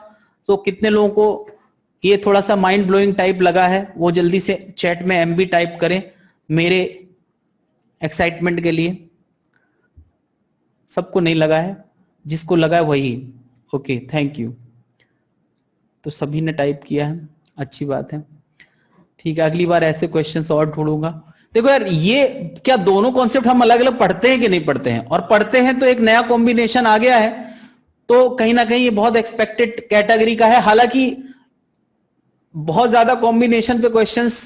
तो कितने लोगों को ये थोड़ा सा माइंड ब्लोइंग टाइप लगा है, वो जल्दी से चैट में एमबी टाइप करें मेरे एक्साइटमेंट के लिए। सबको नहीं लगा है, जिसको लगा है वही। Okay, thank you. तो सभी ने टाइप किया है। अच्छी बात है, ठीक है, अगली बार ऐसे क्वेश्चंस और ढूंढूंगा। देखो यार, ये क्या दोनों कॉन्सेप्ट हम अलग अलग पढ़ते हैं कि नहीं पढ़ते हैं, और पढ़ते हैं तो एक नया कॉम्बिनेशन आ गया है, तो कहीं ना कहीं ये बहुत एक्सपेक्टेड कैटेगरी का है। हालांकि बहुत ज्यादा कॉम्बिनेशन पे क्वेश्चंस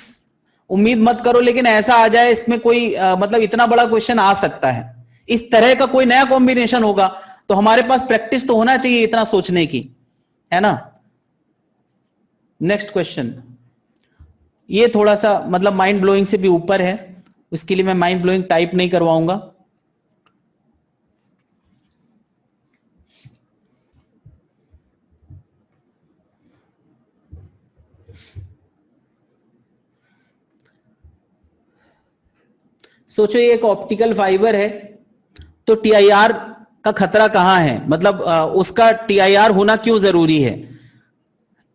उम्मीद मत करो, लेकिन ऐसा आ जाए इसमें कोई मतलब इतना बड़ा क्वेश्चन आ सकता है, इस तरह का कोई नया कॉम्बिनेशन होगा, तो हमारे पास प्रैक्टिस तो होना चाहिए इतना सोचने की, है ना। नेक्स्ट क्वेश्चन, ये थोड़ा सा मतलब माइंड ब्लोइंग से भी ऊपर है, उसके लिए मैं माइंड ब्लोइंग टाइप नहीं करवाऊंगा। सोचो ये एक ऑप्टिकल फाइबर है, तो टीआईआर का खतरा कहां है, मतलब उसका टीआईआर होना क्यों जरूरी है।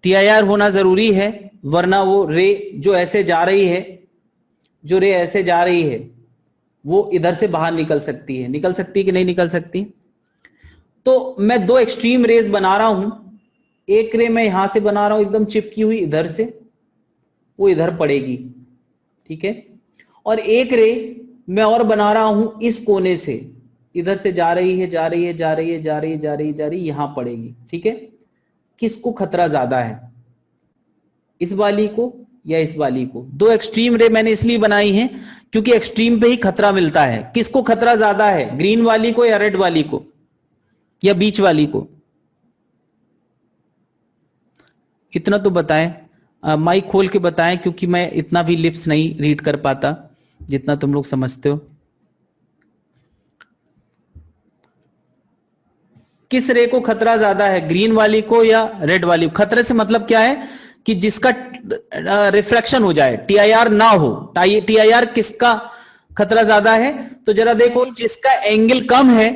टीआईआर होना जरूरी है, वरना वो रे जो ऐसे जा रही है, जो रे ऐसे जा रही है, वो इधर से बाहर निकल सकती है, निकल सकती है कि नहीं निकल सकती। तो मैं दो एक्सट्रीम रेज बना रहा हूं, एक रे मैं यहां से बना रहा हूं एकदम चिपकी हुई इधर से, वो इधर पड़ेगी, ठीक है, और एक रे मैं और बना रहा हूं इस कोने से, इधर से जा रही है, जा रही है, जा रही है, जा रही है, जा रही है, जा रही है, यहां पड़ेगी, ठीक है। किसको खतरा ज्यादा है, इस वाली को या इस वाली को। दो एक्सट्रीम रे मैंने इसलिए बनाई है क्योंकि एक्सट्रीम पे ही खतरा मिलता है। किसको खतरा ज्यादा है, ग्रीन वाली को या रेड वाली को या बीच वाली को, इतना तो बताएं, माइक खोल के बताएं, क्योंकि मैं इतना भी लिप्स नहीं रीड कर पाता जितना तुम लोग समझते हो। किस रे को खतरा ज्यादा है, ग्रीन वाली को या रेड वाली को। खतरे से मतलब क्या है कि जिसका रिफ्लेक्शन हो जाए, टीआईआर ना हो। टीआईआर किसका खतरा ज्यादा है, तो जरा देखो, जिसका एंगल कम है,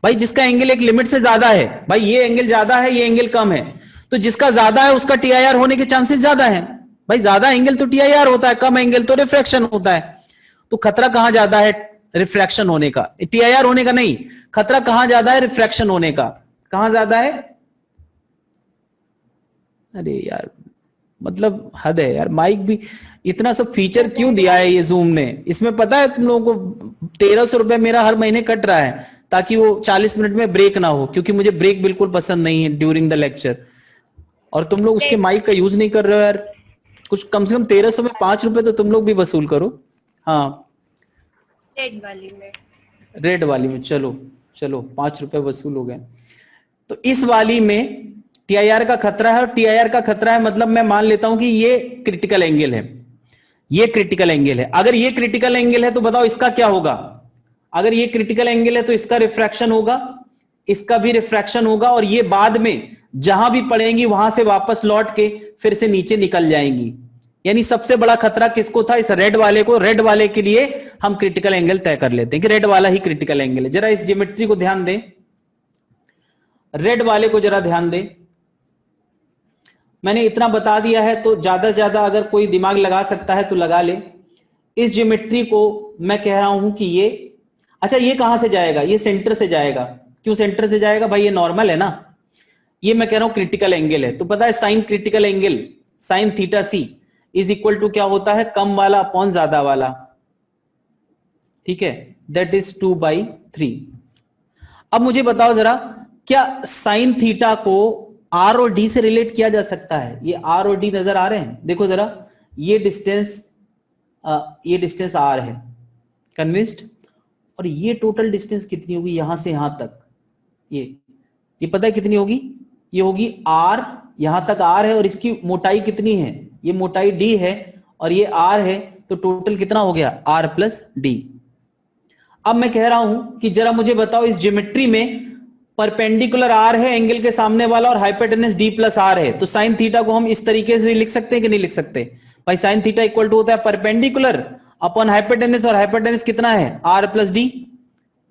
भाई जिसका एंगल एक लिमिट से ज्यादा है, भाई ये एंगल ज्यादा है, ये एंगल कम है, तो जिसका ज्यादा है उसका टीआईआर होने के चांसेस ज्यादा है। भाई ज्यादा एंगल तो टीआईआर होता है, कम एंगल तो रिफ्लेक्शन होता है। तो खतरा कहां ज्यादा है, रिफ्रैक्शन होने का, टीआईआर होने का नहीं। खतरा कहां ज्यादा है, रिफ्रैक्शन होने का। कहां ज्यादा है, अरे यार मतलब हद है यार, माइक भी इतना सब फीचर क्यों दिया है ये जूम ने। इसमें पता है तुम लोगों को 1300 रुपए मेरा हर महीने कट रहा है, ताकि वो 40 मिनट में ब्रेक ना हो, क्योंकि मुझे ब्रेक बिल्कुल पसंद नहीं है ड्यूरिंग द लेक्चर। और तुम लोग उसके माइक का यूज नहीं कर रहे हो यार। कुछ कम से कम 1300 में 5 रुपए तो तुम लोग भी वसूल करो। हाँ, रेड वाली में चलो चलो 5 रुपए वसूल हो गए। तो इस वाली में टीआईआर का खतरा है, और टीआईआर का खतरा है मतलब मैं मान लेता हूं कि ये क्रिटिकल एंगल है, ये क्रिटिकल एंगल है। अगर ये क्रिटिकल एंगल है तो बताओ इसका क्या होगा। अगर ये क्रिटिकल एंगल है तो इसका रिफ्रैक्शन होगा, इसका भी रिफ्रैक्शन होगा, और ये बाद में जहां भी पड़ेंगी वहां से वापस लौट के फिर से नीचे निकल जाएंगी। यानी सबसे बड़ा खतरा किसको था, इस रेड वाले को। रेड वाले के लिए हम क्रिटिकल एंगल तय कर लेते हैं कि रेड वाला ही क्रिटिकल एंगल है। जरा इस ज्योमेट्री को ध्यान दें, रेड वाले को जरा ध्यान दें। मैंने इतना बता दिया है, तो ज्यादा से ज्यादा अगर कोई दिमाग लगा सकता है तो लगा ले। इस ज्योमेट्री को मैं कह रहा हूं कि ये, अच्छा ये कहां से जाएगा, ये सेंटर से जाएगा। क्यों सेंटर से जाएगा, भाई ये नॉर्मल है ना। ये मैं कह रहा हूं क्रिटिकल एंगल है, तो पता है sine critical angle, sine theta c is equal to क्या होता है, कम वाला अपॉन ज्यादा वाला, ठीक है, दैट इज 2/3। अब मुझे बताओ जरा, क्या साइन थीटा को आर और डी से रिलेट किया जा सकता है। ये आर और डी नजर आ रहे हैं, देखो जरा, ये डिस्टेंस आर है, कन्विंस्ड। और ये टोटल डिस्टेंस कितनी होगी यहां से यहां तक, ये पता है कितनी होगी, ये होगी आर, यहां तक आर है, और इसकी मोटाई कितनी है, ये मोटाई डी है और ये आर है, तो टोटल कितना हो गया, आर प्लस डी। अब मैं कह रहा हूं कि जरा मुझे बताओ, इस ज्योमेट्री में परपेंडिकुलर आर है एंगल के सामने वाला, और हाइपोटेनस डी प्लस आर है, तो साइन थीटा को हम इस तरीके से लिख सकते हैं कि नहीं लिख सकते। भाई साइन थीटा इक्वल टू होता है परपेंडिकुलर अपॉन हाइपोटेनस, और हाइपोटेनस कितना है, आर प्लस डी।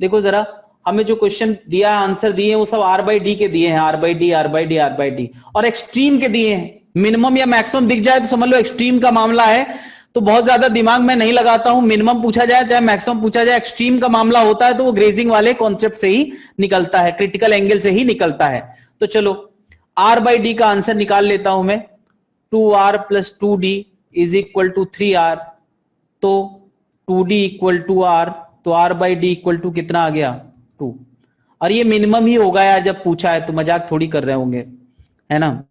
देखो जरा, हमें जो क्वेश्चन दिया है, आंसर दिए हैं, वो सब आर बाई डी के दिए हैं, r by d, r by d, r by d, और एक्सट्रीम के दिए हैं। मिनिमम या मैक्सिमम दिख जाए तो समझ लो एक्सट्रीम का मामला है, तो बहुत ज्यादा दिमाग में नहीं लगाता हूं। मिनिमम पूछा जाए चाहे मैक्सिमम पूछा जाए, एक्सट्रीम का मामला होता है तो वो ग्रेजिंग वाले कॉन्सेप्ट से ही निकलता है, क्रिटिकल एंगल से ही निकलता है। तो चलो आर बाई डी का आंसर निकाल लेता हूं मैं। 2r plus 2d is equal to 3r, तो 2d इक्वल टू r, तो r by d equal to कितना आ गया 2। और ये मिनिमम ही होगा यार, जब पूछा है तो मजाक थोड़ी कर रहे होंगे, है ना।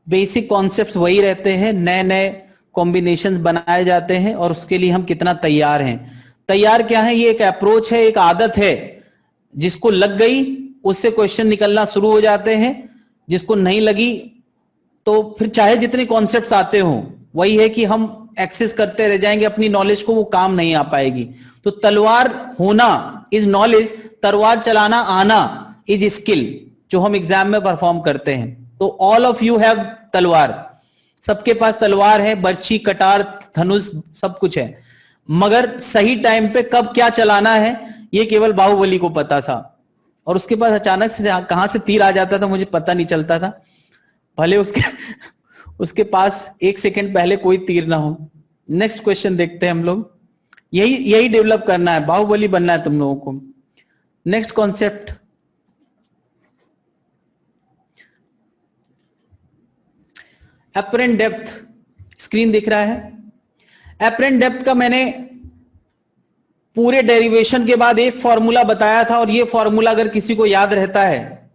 बेसिक कॉन्सेप्ट्स वही रहते हैं, नए नए कॉम्बिनेशंस बनाए जाते हैं, और उसके लिए हम कितना तैयार हैं। तैयार क्या है, ये एक अप्रोच है, एक आदत है, जिसको लग गई उससे क्वेश्चन निकलना शुरू हो जाते हैं, जिसको नहीं लगी तो फिर चाहे जितने कॉन्सेप्ट्स आते हो, वही है कि हम एक्सेस करते रह जाएंगे अपनी नॉलेज को, वो काम नहीं आ पाएगी। तो तलवार होना इज नॉलेज, तलवार चलाना आना इज स्किल, जो हम एग्जाम में परफॉर्म करते हैं। तो ऑल ऑफ यू हैव तलवार, सबके पास तलवार है, बर्छी, कटार, धनुष, सब कुछ है, मगर सही टाइम पे कब क्या चलाना है ये केवल बाहुबली को पता था। और उसके पास अचानक से कहां से तीर आ जाता था मुझे पता नहीं चलता था, भले उसके पास एक सेकंड पहले कोई तीर ना हो। नेक्स्ट क्वेश्चन देखते हैं हम लोग। यही डेवलप करना है, बाहुबली बनना है तुम लोगों को। Next concept, apparent depth. Screen दिख रहा है। एपरेंट डेप्थ का मैंने पूरे डेरिवेशन के बाद एक फॉर्मूला बताया था, और ये फॉर्मूला अगर किसी को याद रहता है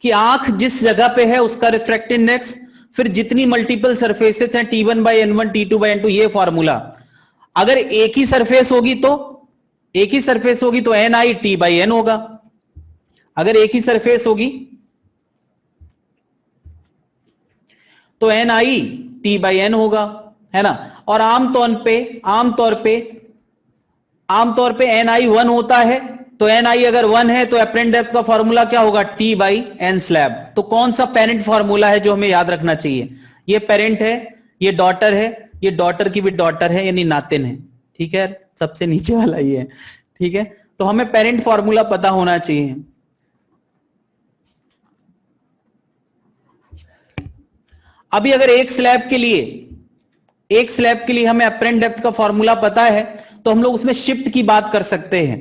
कि आंख जिस जगह पे है उसका रिफ्रैक्टिव इंडेक्स, फिर जितनी मल्टीपल सरफेसेस हैं T1 by N1, T2 by N2, ये फॉर्मूला। अगर एक ही सरफेस होगी तो Ni T बाई N होगा। अगर एक ही सरफेस होगी तो Ni T बाई N होगा, है ना। और आमतौर पे Ni 1 होता है, तो Ni अगर 1 है तो एपरेंट डेप्थ का फॉर्मूला क्या होगा, T बाई N स्लैब। तो कौन सा पेरेंट फॉर्मूला है जो हमें याद रखना चाहिए, ये पेरेंट है, ये डॉटर है, ये डॉटर की भी डॉटर है, यानी नातिन है, ठीक है, सबसे नीचे वाला ये है, ठीक है। तो हमें पेरेंट फॉर्मूला पता होना चाहिए। अभी अगर एक स्लैब के लिए हमें एपरेंट डेप्थ का फॉर्मूला पता है, तो हम लोग उसमें शिफ्ट की बात कर सकते हैं,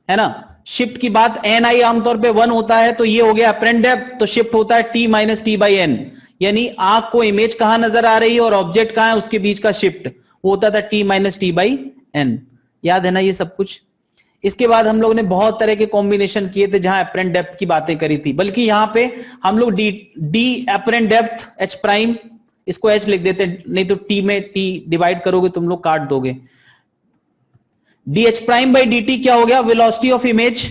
है ना। शिफ्ट की बात, Ni आमतौर पे 1 होता है, तो ये हो गया एपरेंट डेप्थ, तो शिफ्ट होता है T minus T by N, यानी आंख को इमेज कहां नजर आ रही है और ऑब्जेक्ट कहां है, उसके बीच का शिफ्ट वो होता था T minus T by N। याद है ना ये सब कुछ। इसके बाद हम लोग ने बहुत तरह के कॉम्बिनेशन किए थे जहां एपरेंट डेप्थ की बातें करी थी, बल्कि यहां पे हम लोग D apparent depth H prime, इसको H लिख देते, नहीं तो T में T डिवाइड करोगे तुम लोग काट दोगे। dH प्राइम बाई dt क्या हो गया, velocity of image.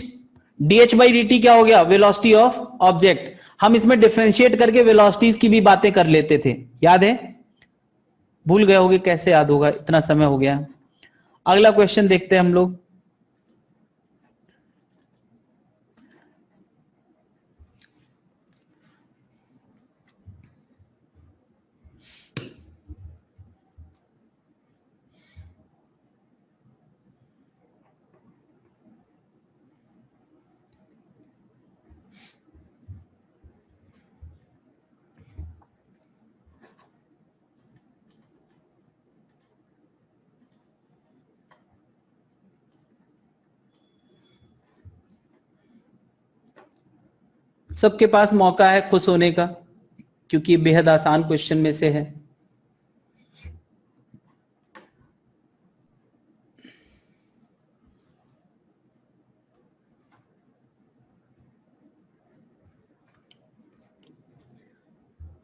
dH by dt क्या हो गया, वेलोसिटी ऑफ ऑब्जेक्ट। हम इसमें डिफरेंशिएट करके वेलोसिटीज की भी बातें कर लेते थे, याद है। भूल गए होगे, कैसे याद होगा, इतना समय हो गया। अगला क्वेश्चन देखते हैं हम लोग। सबके पास मौका है खुश होने का, क्योंकि बेहद आसान क्वेश्चन में से है।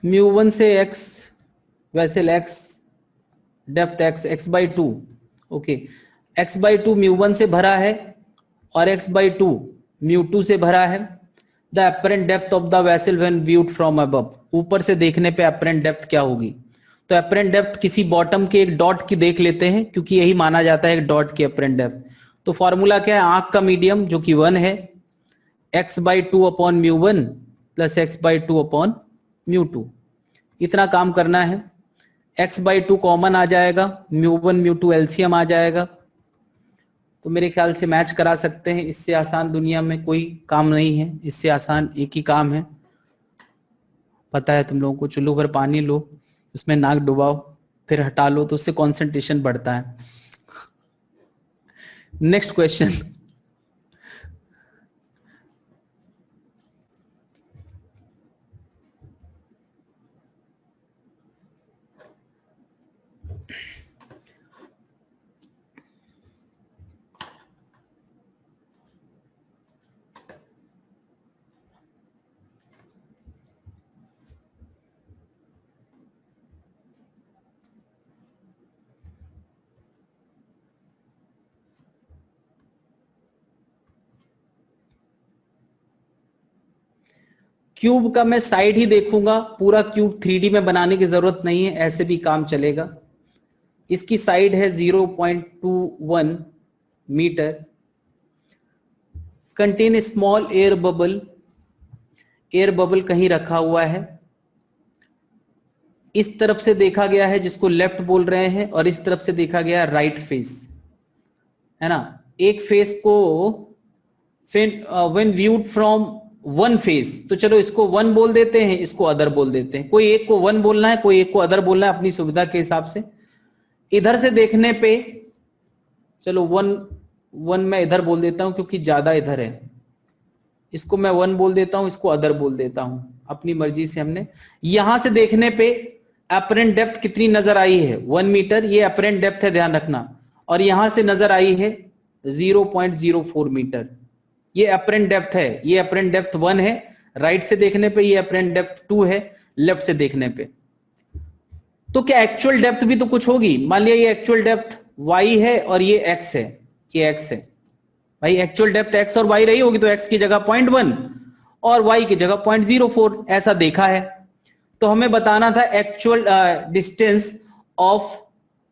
μ1 से x, vessel x, depth x by 2, okay. x by 2 μ1 से भरा है और x बाई 2 μ2 से भरा है। The apparent depth of the vessel when viewed from above, ऊपर से देखने पे एपरेंट डेप्थ क्या होगी। तो एपरेंट डेप्थ किसी बॉटम के एक डॉट की देख लेते हैं, क्योंकि यही माना जाता है एक डॉट की एपरेंट डेप्थ। तो फॉर्मूला क्या है, आंख का मीडियम जो कि 1 है, x by 2 upon μ1 plus x by 2 upon μ2। इतना काम करना है। x बाई 2 कॉमन आ जाएगा, μ1 μ2 एलसीएम आ जाएगा, तो मेरे ख्याल से मैच करा सकते हैं। इससे आसान दुनिया में कोई काम नहीं है, इससे आसान एक ही काम है, पता है तुम लोगों को। चुल्लू भर पानी लो, उसमें नाक डुबाओ, फिर हटा लो, तो उससे कंसंट्रेशन बढ़ता है। नेक्स्ट क्वेश्चन, क्यूब का मैं साइड ही देखूंगा, पूरा क्यूब 3D में बनाने की जरूरत नहीं है, ऐसे भी काम चलेगा। इसकी साइड है 0.21 metre. Contain small air bubble, air bubble कहीं रखा हुआ है, इस तरफ से देखा गया है जिसको लेफ्ट बोल रहे हैं, और इस तरफ से देखा गया है राइट फेस, है ना। एक फेस को when viewed from one face, तो चलो इसको वन बोल देते हैं, इसको अदर बोल देते हैं। कोई एक को वन बोलना है, कोई एक को अदर बोलना है, अपनी सुविधा के हिसाब से। इधर से देखने पे चलो वन मैं इधर बोल देता हूं क्योंकि ज्यादा इधर है, इसको मैं वन बोल देता हूं, इसको अदर बोल देता हूं, अपनी मर्जी से हमने। यहां से देखने पे अपरेंट डेप्थ कितनी नजर आई है, 1 मीटर, ये अपरेंट डेप्थ है, ध्यान रखना। और यहां से नजर आई है 0.04 मीटर, ये अपरेंट डेप्थ है, ये अपरेंट डेप्थ 1 है राइट से देखने पे, ये अपरेंट डेप्थ 2 है लेफ्ट से देखने पे। तो क्या एक्चुअल डेप्थ भी तो कुछ होगी? मान लिया ये एक्चुअल डेप्थ y है और ये x है, ये x है भाई, एक्चुअल डेप्थ x और y रही होगी, तो x की जगह 0.1 और y की जगह 0.04 ऐसा देखा है। तो हमें बताना था actual distance of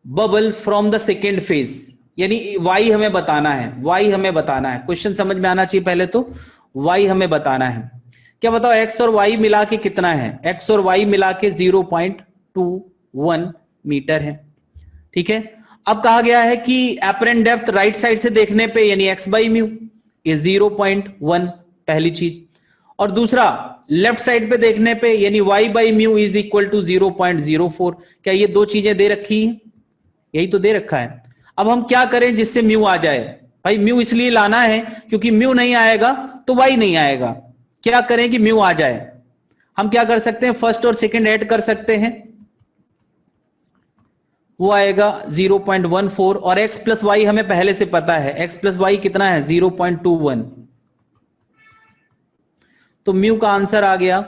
bubble from the second phase, यानी y हमें बताना है, y हमें बताना है। क्वेश्चन समझ में आना चाहिए पहले तो, y हमें बताना है। क्या बताओ x और y मिला के कितना है? x और y मिला के 0.21 मीटर है, ठीक है। अब कहा गया है कि अपरेंट डेप्थ राइट साइड से देखने पे यानी x बाई म्यू ये 0.1 पहली चीज, और दूसरा लेफ्ट साइड पे देखने पे यानी y by mu is equal to 0.04। क्या ये दो चीजें दे रखी है? यही तो दे रखा है। अब हम क्या करें जिससे म्यू आ जाए? भाई म्यू इसलिए लाना है क्योंकि म्यू नहीं आएगा तो y नहीं आएगा। क्या करें कि म्यू आ जाए? हम क्या कर सकते हैं, फर्स्ट और सेकंड ऐड कर सकते हैं, वो आएगा 0.14, और x प्लस वाई हमें पहले से पता है, x प्लस वाई कितना है 0.21, तो म्यू का आंसर आ गया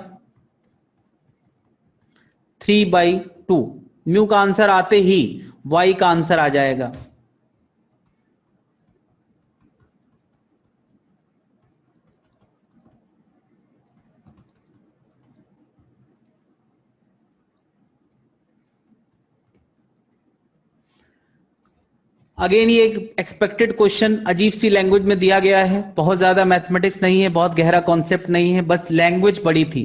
3/2। म्यू का आंसर आते ही y का आंसर आ जाएगा। अगेन ये एक एक्सपेक्टेड क्वेश्चन अजीब सी लैंग्वेज में दिया गया है, बहुत ज्यादा मैथमेटिक्स नहीं है, बहुत गहरा कॉन्सेप्ट नहीं है, बस लैंग्वेज बड़ी थी।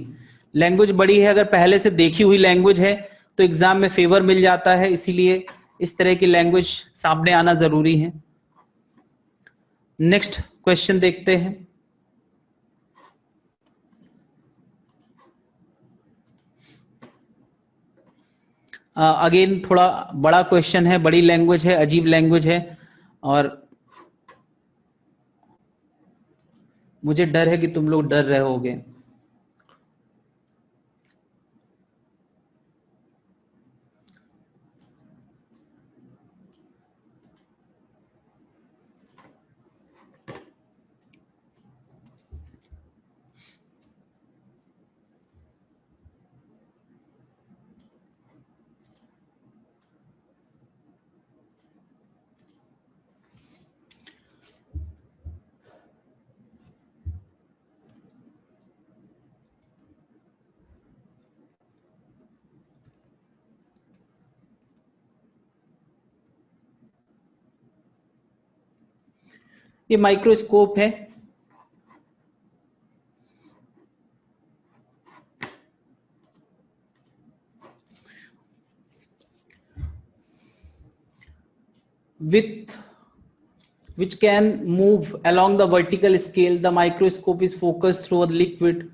लैंग्वेज बड़ी है, अगर पहले से देखी हुई लैंग्वेज है तो एग्जाम में फेवर मिल जाता है, इसीलिए इस तरह की लैंग्वेज सामने आना जरूरी है। नेक्स्ट क्वेश्चन देखते हैं। अगेन थोड़ा बड़ा क्वेश्चन है, बड़ी लैंग्वेज है, अजीब लैंग्वेज है, और मुझे डर है कि तुम लोग डर रहे होगे। ये माइक्रोस्कोप है, with which can move along the vertical scale. The microscope is focused through a liquid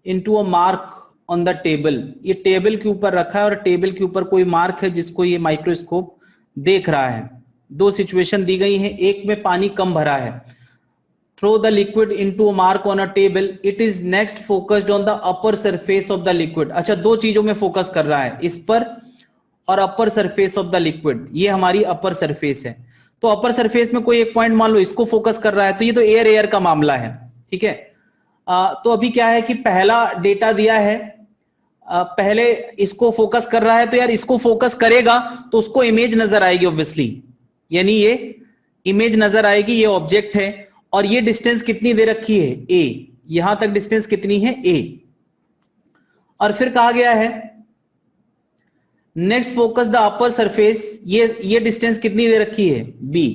into a mark on the table. ये टेबल के ऊपर रखा है और टेबल के ऊपर कोई मार्क है जिसको ये माइक्रोस्कोप देख रहा है। दो सिचुएशन दी गई हैं, एक में पानी कम भरा है, throw the liquid into a mark on a table, it is next focused on the upper surface of the liquid. अच्छा, दो चीजों में फोकस कर रहा है, इस पर और upper surface of the liquid, ये हमारी अपर सरफेस है। तो अपर सरफेस में कोई एक पॉइंट मान लो इसको फोकस कर रहा है, तो ये तो एयर का मामला है, ठीक है। तो अभी क्या है कि पहला डेटा दिया है, पहले इसको फोकस कर रहा है, तो यार इसको फोकस करेगा तो उसको इमेज नजर आएगी ऑब्वियसली, यानी ये इमेज नजर आएगी, ये ऑब्जेक्ट है, और ये डिस्टेंस कितनी दे रखी है a, यहां तक डिस्टेंस कितनी है a, और फिर कहा गया है next focus the upper surface, ये डिस्टेंस कितनी दे रखी है b,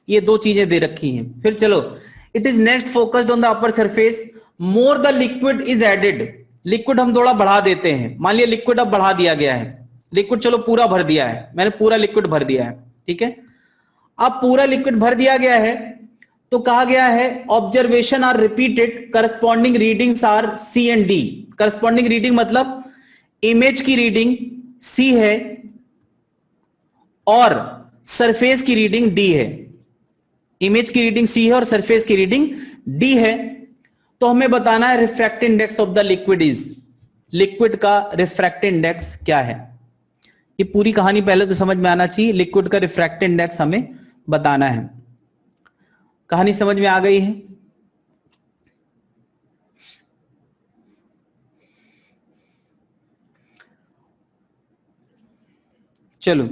ये दो चीजें दे रखी हैं। फिर चलो it is next focused on the upper surface, more the liquid is added, liquid हम थोड़ा बढ़ा देते हैं। मान लिया लिक्विड अब बढ़ा दिया गया है, लिक्विड चलो पूरा भर दिया है, मैंने पूरा लिक्विड भर दिया है, ठीक है। अब पूरा लिक्विड भर दिया गया है तो कहा गया है observation are repeated, corresponding readings are c and d. Corresponding reading मतलब इमेज की रीडिंग सी है और सरफेस की रीडिंग डी है। इमेज की रीडिंग सी है और सरफेस की रीडिंग डी है। तो हमें बताना है refractive index of the liquid is, liquid का रिफ्रैक्टिव इंडेक्स क्या है। ये पूरी कहानी पहले तो समझ में आना चाहिए, लिक्विड का रिफ्रैक्टिव इंडेक्स हमें बताना है। कहानी समझ में आ गई है? चलो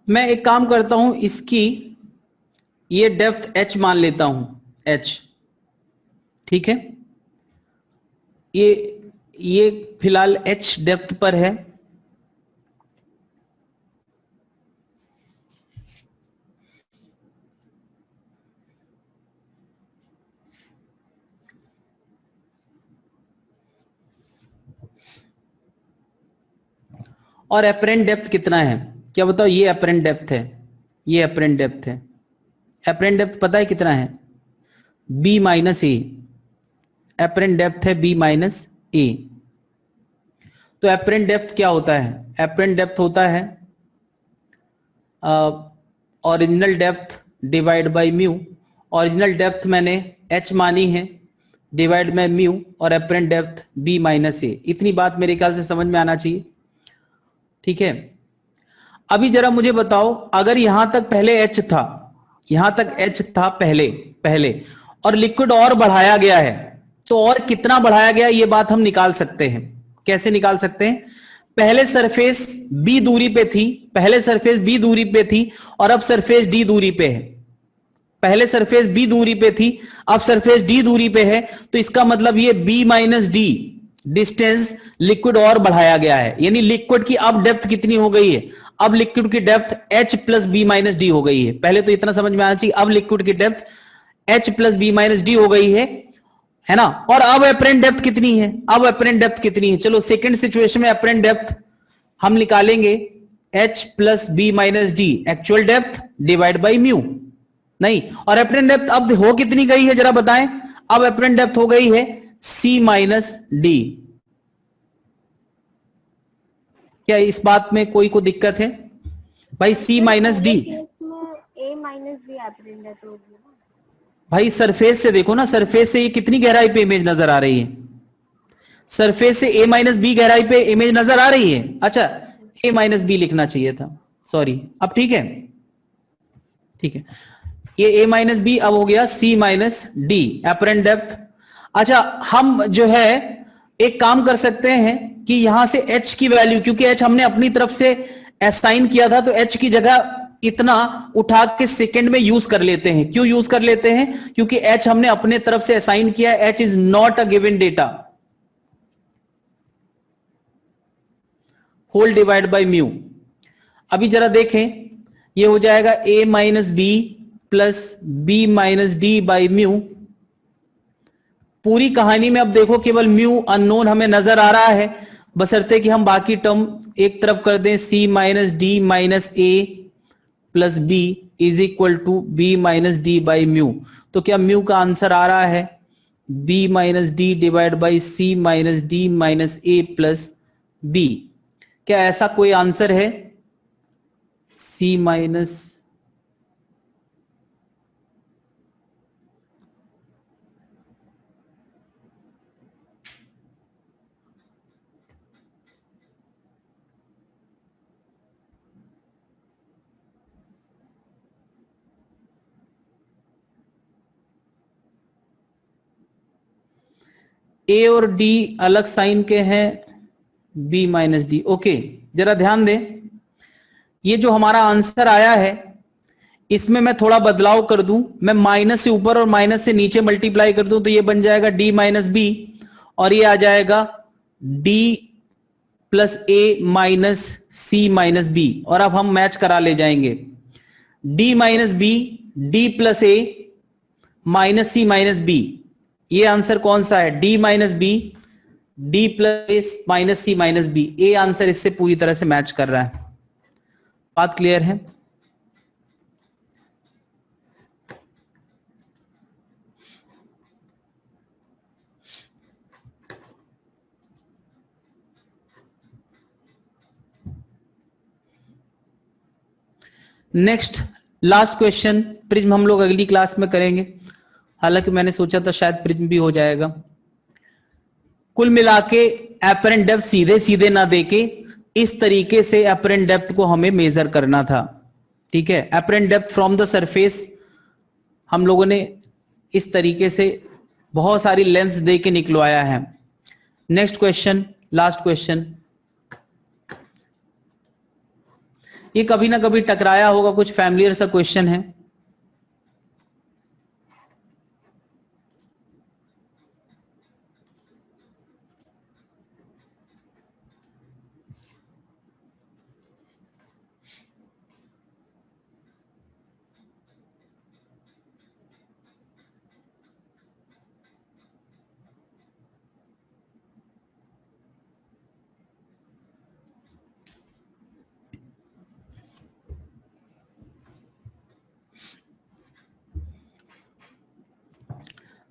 मैं एक काम करता हूं, इसकी ये डेप्थ h मान लेता हूं, h, ठीक है। ये फिलहाल h डेप्थ पर है। और एपरेंट डेप्थ कितना है क्या बताओ? ये एपरेंट डेप्थ है, ये एपरेंट डेप्थ है। एपरेंट डेप्थ पता है कितना है? b माइनस ए। एपरेंट डेप्थ है b माइनस ए। तो एपरेंट डेप्थ क्या होता है? एपरेंट डेप्थ होता है original depth divide by mu. Original depth मैंने h मानी है, डिवाइड बाय म्यू, और एपरेंट डेप्थ b माइनस ए। इतनी बात मेरे ख्याल से समझ में आना चाहिए, ठीक है। अभी जरा मुझे बताओ, अगर यहां तक पहले h था, यहां तक h था पहले और लिक्विड और बढ़ाया गया है, तो और कितना बढ़ाया गया ये बात हम निकाल सकते हैं। कैसे निकाल सकते हैं? पहले सरफेस b दूरी पे थी, पहले सरफेस b दूरी पे थी और अब सरफेस d दूरी पे है। पहले सरफेस b दूरी पे थी, अब सरफेस d दूरी पे है, तो इसका मतलब ये b minus D distance liquid और बढ़ाया गया है। यानी लिक्विड की अब डेप्थ कितनी हो गई है? अब लिक्विड की depth h plus b minus d हो गई है। पहले तो इतना समझ में आना चाहिए, अब लिक्विड की depth h plus b minus d हो गई है ना। और अब एपरेंट डेप्थ कितनी है? अब एपरेंट डेप्थ कितनी है? चलो सेकंड सिचुएशन में एपरेंट डेप्थ हम निकालेंगे h plus b minus d, actual depth divide by mu, नहीं। और एपरेंट डेप्थ अब हो कितनी गई है जरा बताएं? अब एपरेंट डेप्थ हो गई है c माइनस डी। क्या इस बात में कोई दिक्कत है भाई? c minus d, a minus b apparent depth होगी ना भाई। सरफेस से देखो ना, सरफेस से ये कितनी गहराई पे इमेज नजर आ रही है? सरफेस से a माइनस बी गहराई पे इमेज नजर आ रही है। अच्छा, a माइनस बी लिखना चाहिए था, सॉरी। अब ठीक है, ठीक है। ये a माइनस बी अब हो गया c minus D apparent depth. अच्छा, हम जो है एक काम कर सकते हैं कि यहां से h की वैल्यू, क्योंकि h हमने अपनी तरफ से असाइन किया था, तो h की जगह इतना उठा के सेकंड में यूज कर लेते हैं। क्यों यूज कर लेते हैं? क्योंकि h हमने अपने तरफ से असाइन किया है। h is not a given data, whole divide by mu. अभी जरा देखें, ये हो जाएगा a minus b plus b minus d by mu. पूरी कहानी में अब देखो केवल म्यू अननोन हमें नजर आ रहा है, बशर्ते कि हम बाकी टर्म एक तरफ कर दें, c minus d minus a plus b is equal to b minus d by mu. तो क्या म्यू का आंसर आ रहा है b minus d divide by c minus d minus a plus b? क्या ऐसा कोई आंसर है? सी माइनस ए और डी अलग साइन के हैं, बी माइनस डी। ओके, जरा ध्यान दें, ये जो हमारा आंसर आया है इसमें मैं थोड़ा बदलाव कर दूं, मैं माइनस से ऊपर और माइनस से नीचे मल्टीप्लाई कर दूं तो ये बन जाएगा डी माइनस बी, और ये आ जाएगा D plus A minus C minus B. और अब हम मैच करा ले जाएंगे, D minus B, D plus A minus C minus B. ये आंसर कौन सा है? D minus B, D plus A minus C minus B. A answer इससे पूरी तरह से मैच कर रहा है। बात क्लियर है? नेक्स्ट लास्ट क्वेश्चन, प्रिज्म हम लोग अगली क्लास में करेंगे, हालांकि मैंने सोचा था शायद प्रिज्म भी हो जाएगा। कुल मिला के एपरेंट डेप्थ सीधे सीधे ना देके इस तरीके से एपरेंट डेप्थ को हमें मेजर करना था। ठीक है, apparent depth from the surface हम लोगों ने इस तरीके से बहुत सारी लेंस दे के निकलवाया है। नेक्स्ट क्वेश्चन, लास्ट क्वेश्चन, ये कभी ना कभी टकराया होगा, कुछ फैमिलियर सा क्वेश्चन है।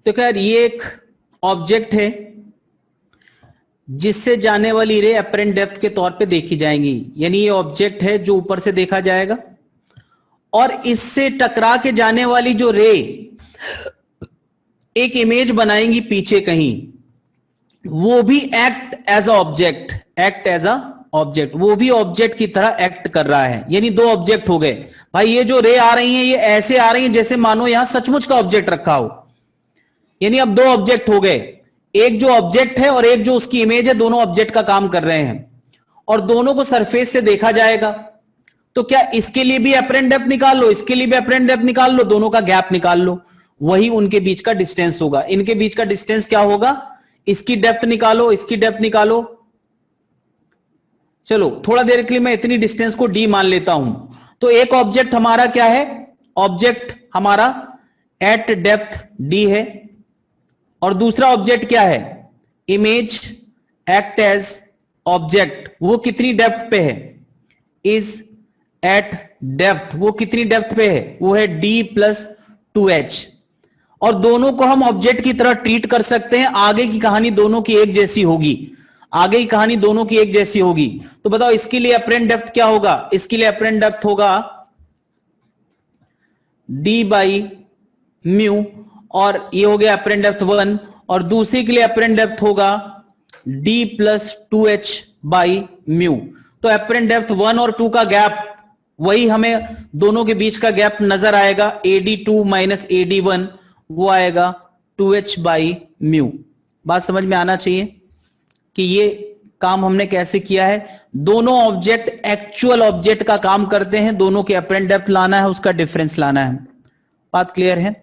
तो खैर ये एक ऑब्जेक्ट है जिससे जाने वाली रे एपरेंट डेप्थ के तौर पे देखी जाएंगी, यानी ये ऑब्जेक्ट है जो ऊपर से देखा जाएगा और इससे टकरा के जाने वाली जो रे एक इमेज बनाएंगी पीछे कहीं, वो भी act as a object, act as a object, वो भी ऑब्जेक्ट की तरह एक्ट कर रहा है। यानी दो ऑब्जेक्ट हो गए भाई। ये जो रे आ रही हैं ये ऐसे आ रही हैं जैसे मानो यहां सचमुच का ऑब्जेक्ट रखा हो, यानी अब दो ऑब्जेक्ट हो गए, एक जो ऑब्जेक्ट है और एक जो उसकी इमेज है, दोनों ऑब्जेक्ट का काम कर रहे हैं और दोनों को सरफेस से देखा जाएगा। तो क्या इसके लिए भी एपरेंट डेप्थ निकाल लो, इसके लिए भी एपरेंट डेप्थ निकाल लो, दोनों का गैप निकाल लो, वही उनके बीच का डिस्टेंस होगा। इनके बीच का डिस्टेंस क्या होगा? इसकी डेप्थ निकालो, इसकी डेप्थ निकालो। चलो थोड़ा देर के लिए मैं इतनी डिस्टेंस को डी मान लेता हूं। तो एक ऑब्जेक्ट हमारा क्या है? ऑब्जेक्ट हमारा एट डेप्थ डी है और दूसरा ऑब्जेक्ट क्या है? इमेज एक्ट एज ऑब्जेक्ट, वो कितनी डेप्थ पे है? इज एट डेप्थ, वो कितनी डेप्थ पे है? वो है डी प्लस 2h। और दोनों को हम ऑब्जेक्ट की तरह ट्रीट कर सकते हैं। आगे की कहानी दोनों की एक जैसी होगी, आगे की कहानी दोनों की एक जैसी होगी। तो बताओ इसके लिए एपरेंट डेप्थ क्या होगा? इसके लिए एपरेंट डेप्थ होगा डी बाई म्यू, और ये हो गया एपरेंट डेप्थ 1, और दूसरे के लिए एपरेंट डेप्थ होगा D plus 2h by mu. तो एपरेंट डेप्थ 1 और 2 का गैप, वही हमें दोनों के बीच का गैप नजर आएगा, AD2 माइनस AD1, वो आएगा 2h बाई म्यू। बात समझ में आना चाहिए कि ये काम हमने कैसे किया है। दोनों ऑब्जेक्ट एक्चुअल ऑब्जेक्ट का काम करते हैं, दोनों के एपरेंट डेप्थ लाना है, उसका डिफरेंस लाना है। बात क्लियर है?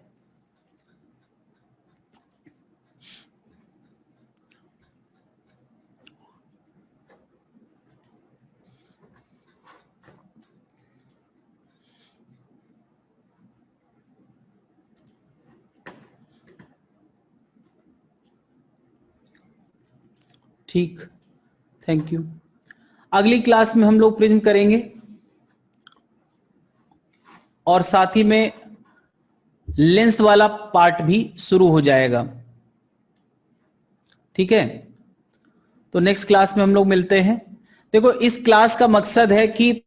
ठीक, थैंक यू। अगली क्लास में हम लोग प्रिज्म करेंगे और साथ ही में लेंथ वाला पार्ट भी शुरू हो जाएगा। ठीक है, तो नेक्स्ट क्लास में हम लोग मिलते हैं। देखो, इस क्लास का मकसद है कि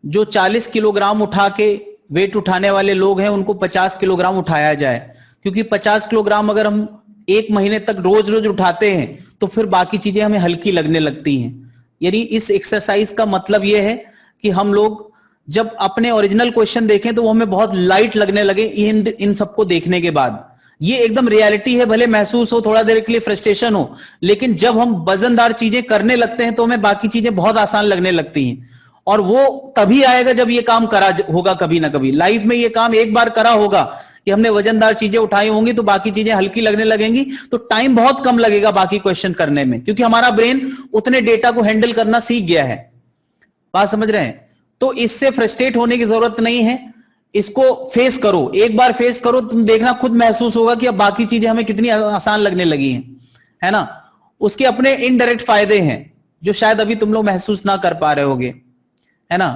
जो 40 किलोग्राम उठा के वेट उठाने वाले लोग हैं उनको 50 किलोग्राम उठाया जाए, क्योंकि 50 किलोग्राम अगर हम एक महीने तक रोज रोज उठाते हैं तो फिर बाकी चीजें हमें हल्की लगने लगती हैं। यानी इस एक्सरसाइज का मतलब यह है कि हम लोग जब अपने ओरिजिनल क्वेश्चन देखें तो वो हमें बहुत लाइट लगने लगे इन सबको देखने के बाद। ये एकदम रियलिटी है, भले महसूस हो थोड़ा देर के लिए फ्रस्ट्रेशन हो, लेकिन जब हम वजनदार चीजें करने लगते हैं तो हमें बाकी चीजें बहुत आसान लगने लगती हैं। और वो तभी आएगा जब ये काम करा होगा, कभी ना कभी लाइफ में ये काम एक बार करा होगा कि हमने वजनदार चीजें उठाई होंगी तो बाकी चीजें हल्की लगने लगेंगी, तो टाइम बहुत कम लगेगा बाकी क्वेश्चन करने में, क्योंकि हमारा ब्रेन उतने डेटा को हैंडल करना सीख गया है। बात समझ रहे हैं? तो इससे फ्रस्ट्रेट होने की जरूरत नहीं है, इसको फेस करो, एक बार फेस करो, तुम देखना खुद महसूस होगा कि अब बाकी चीजें हमें कितनी आसान लगने लगी हैं, है ना। उसके अपने इनडायरेक्ट फायदे हैं जो शायद अभी तुम लोग महसूस ना कर पा रहे होगे, है ना।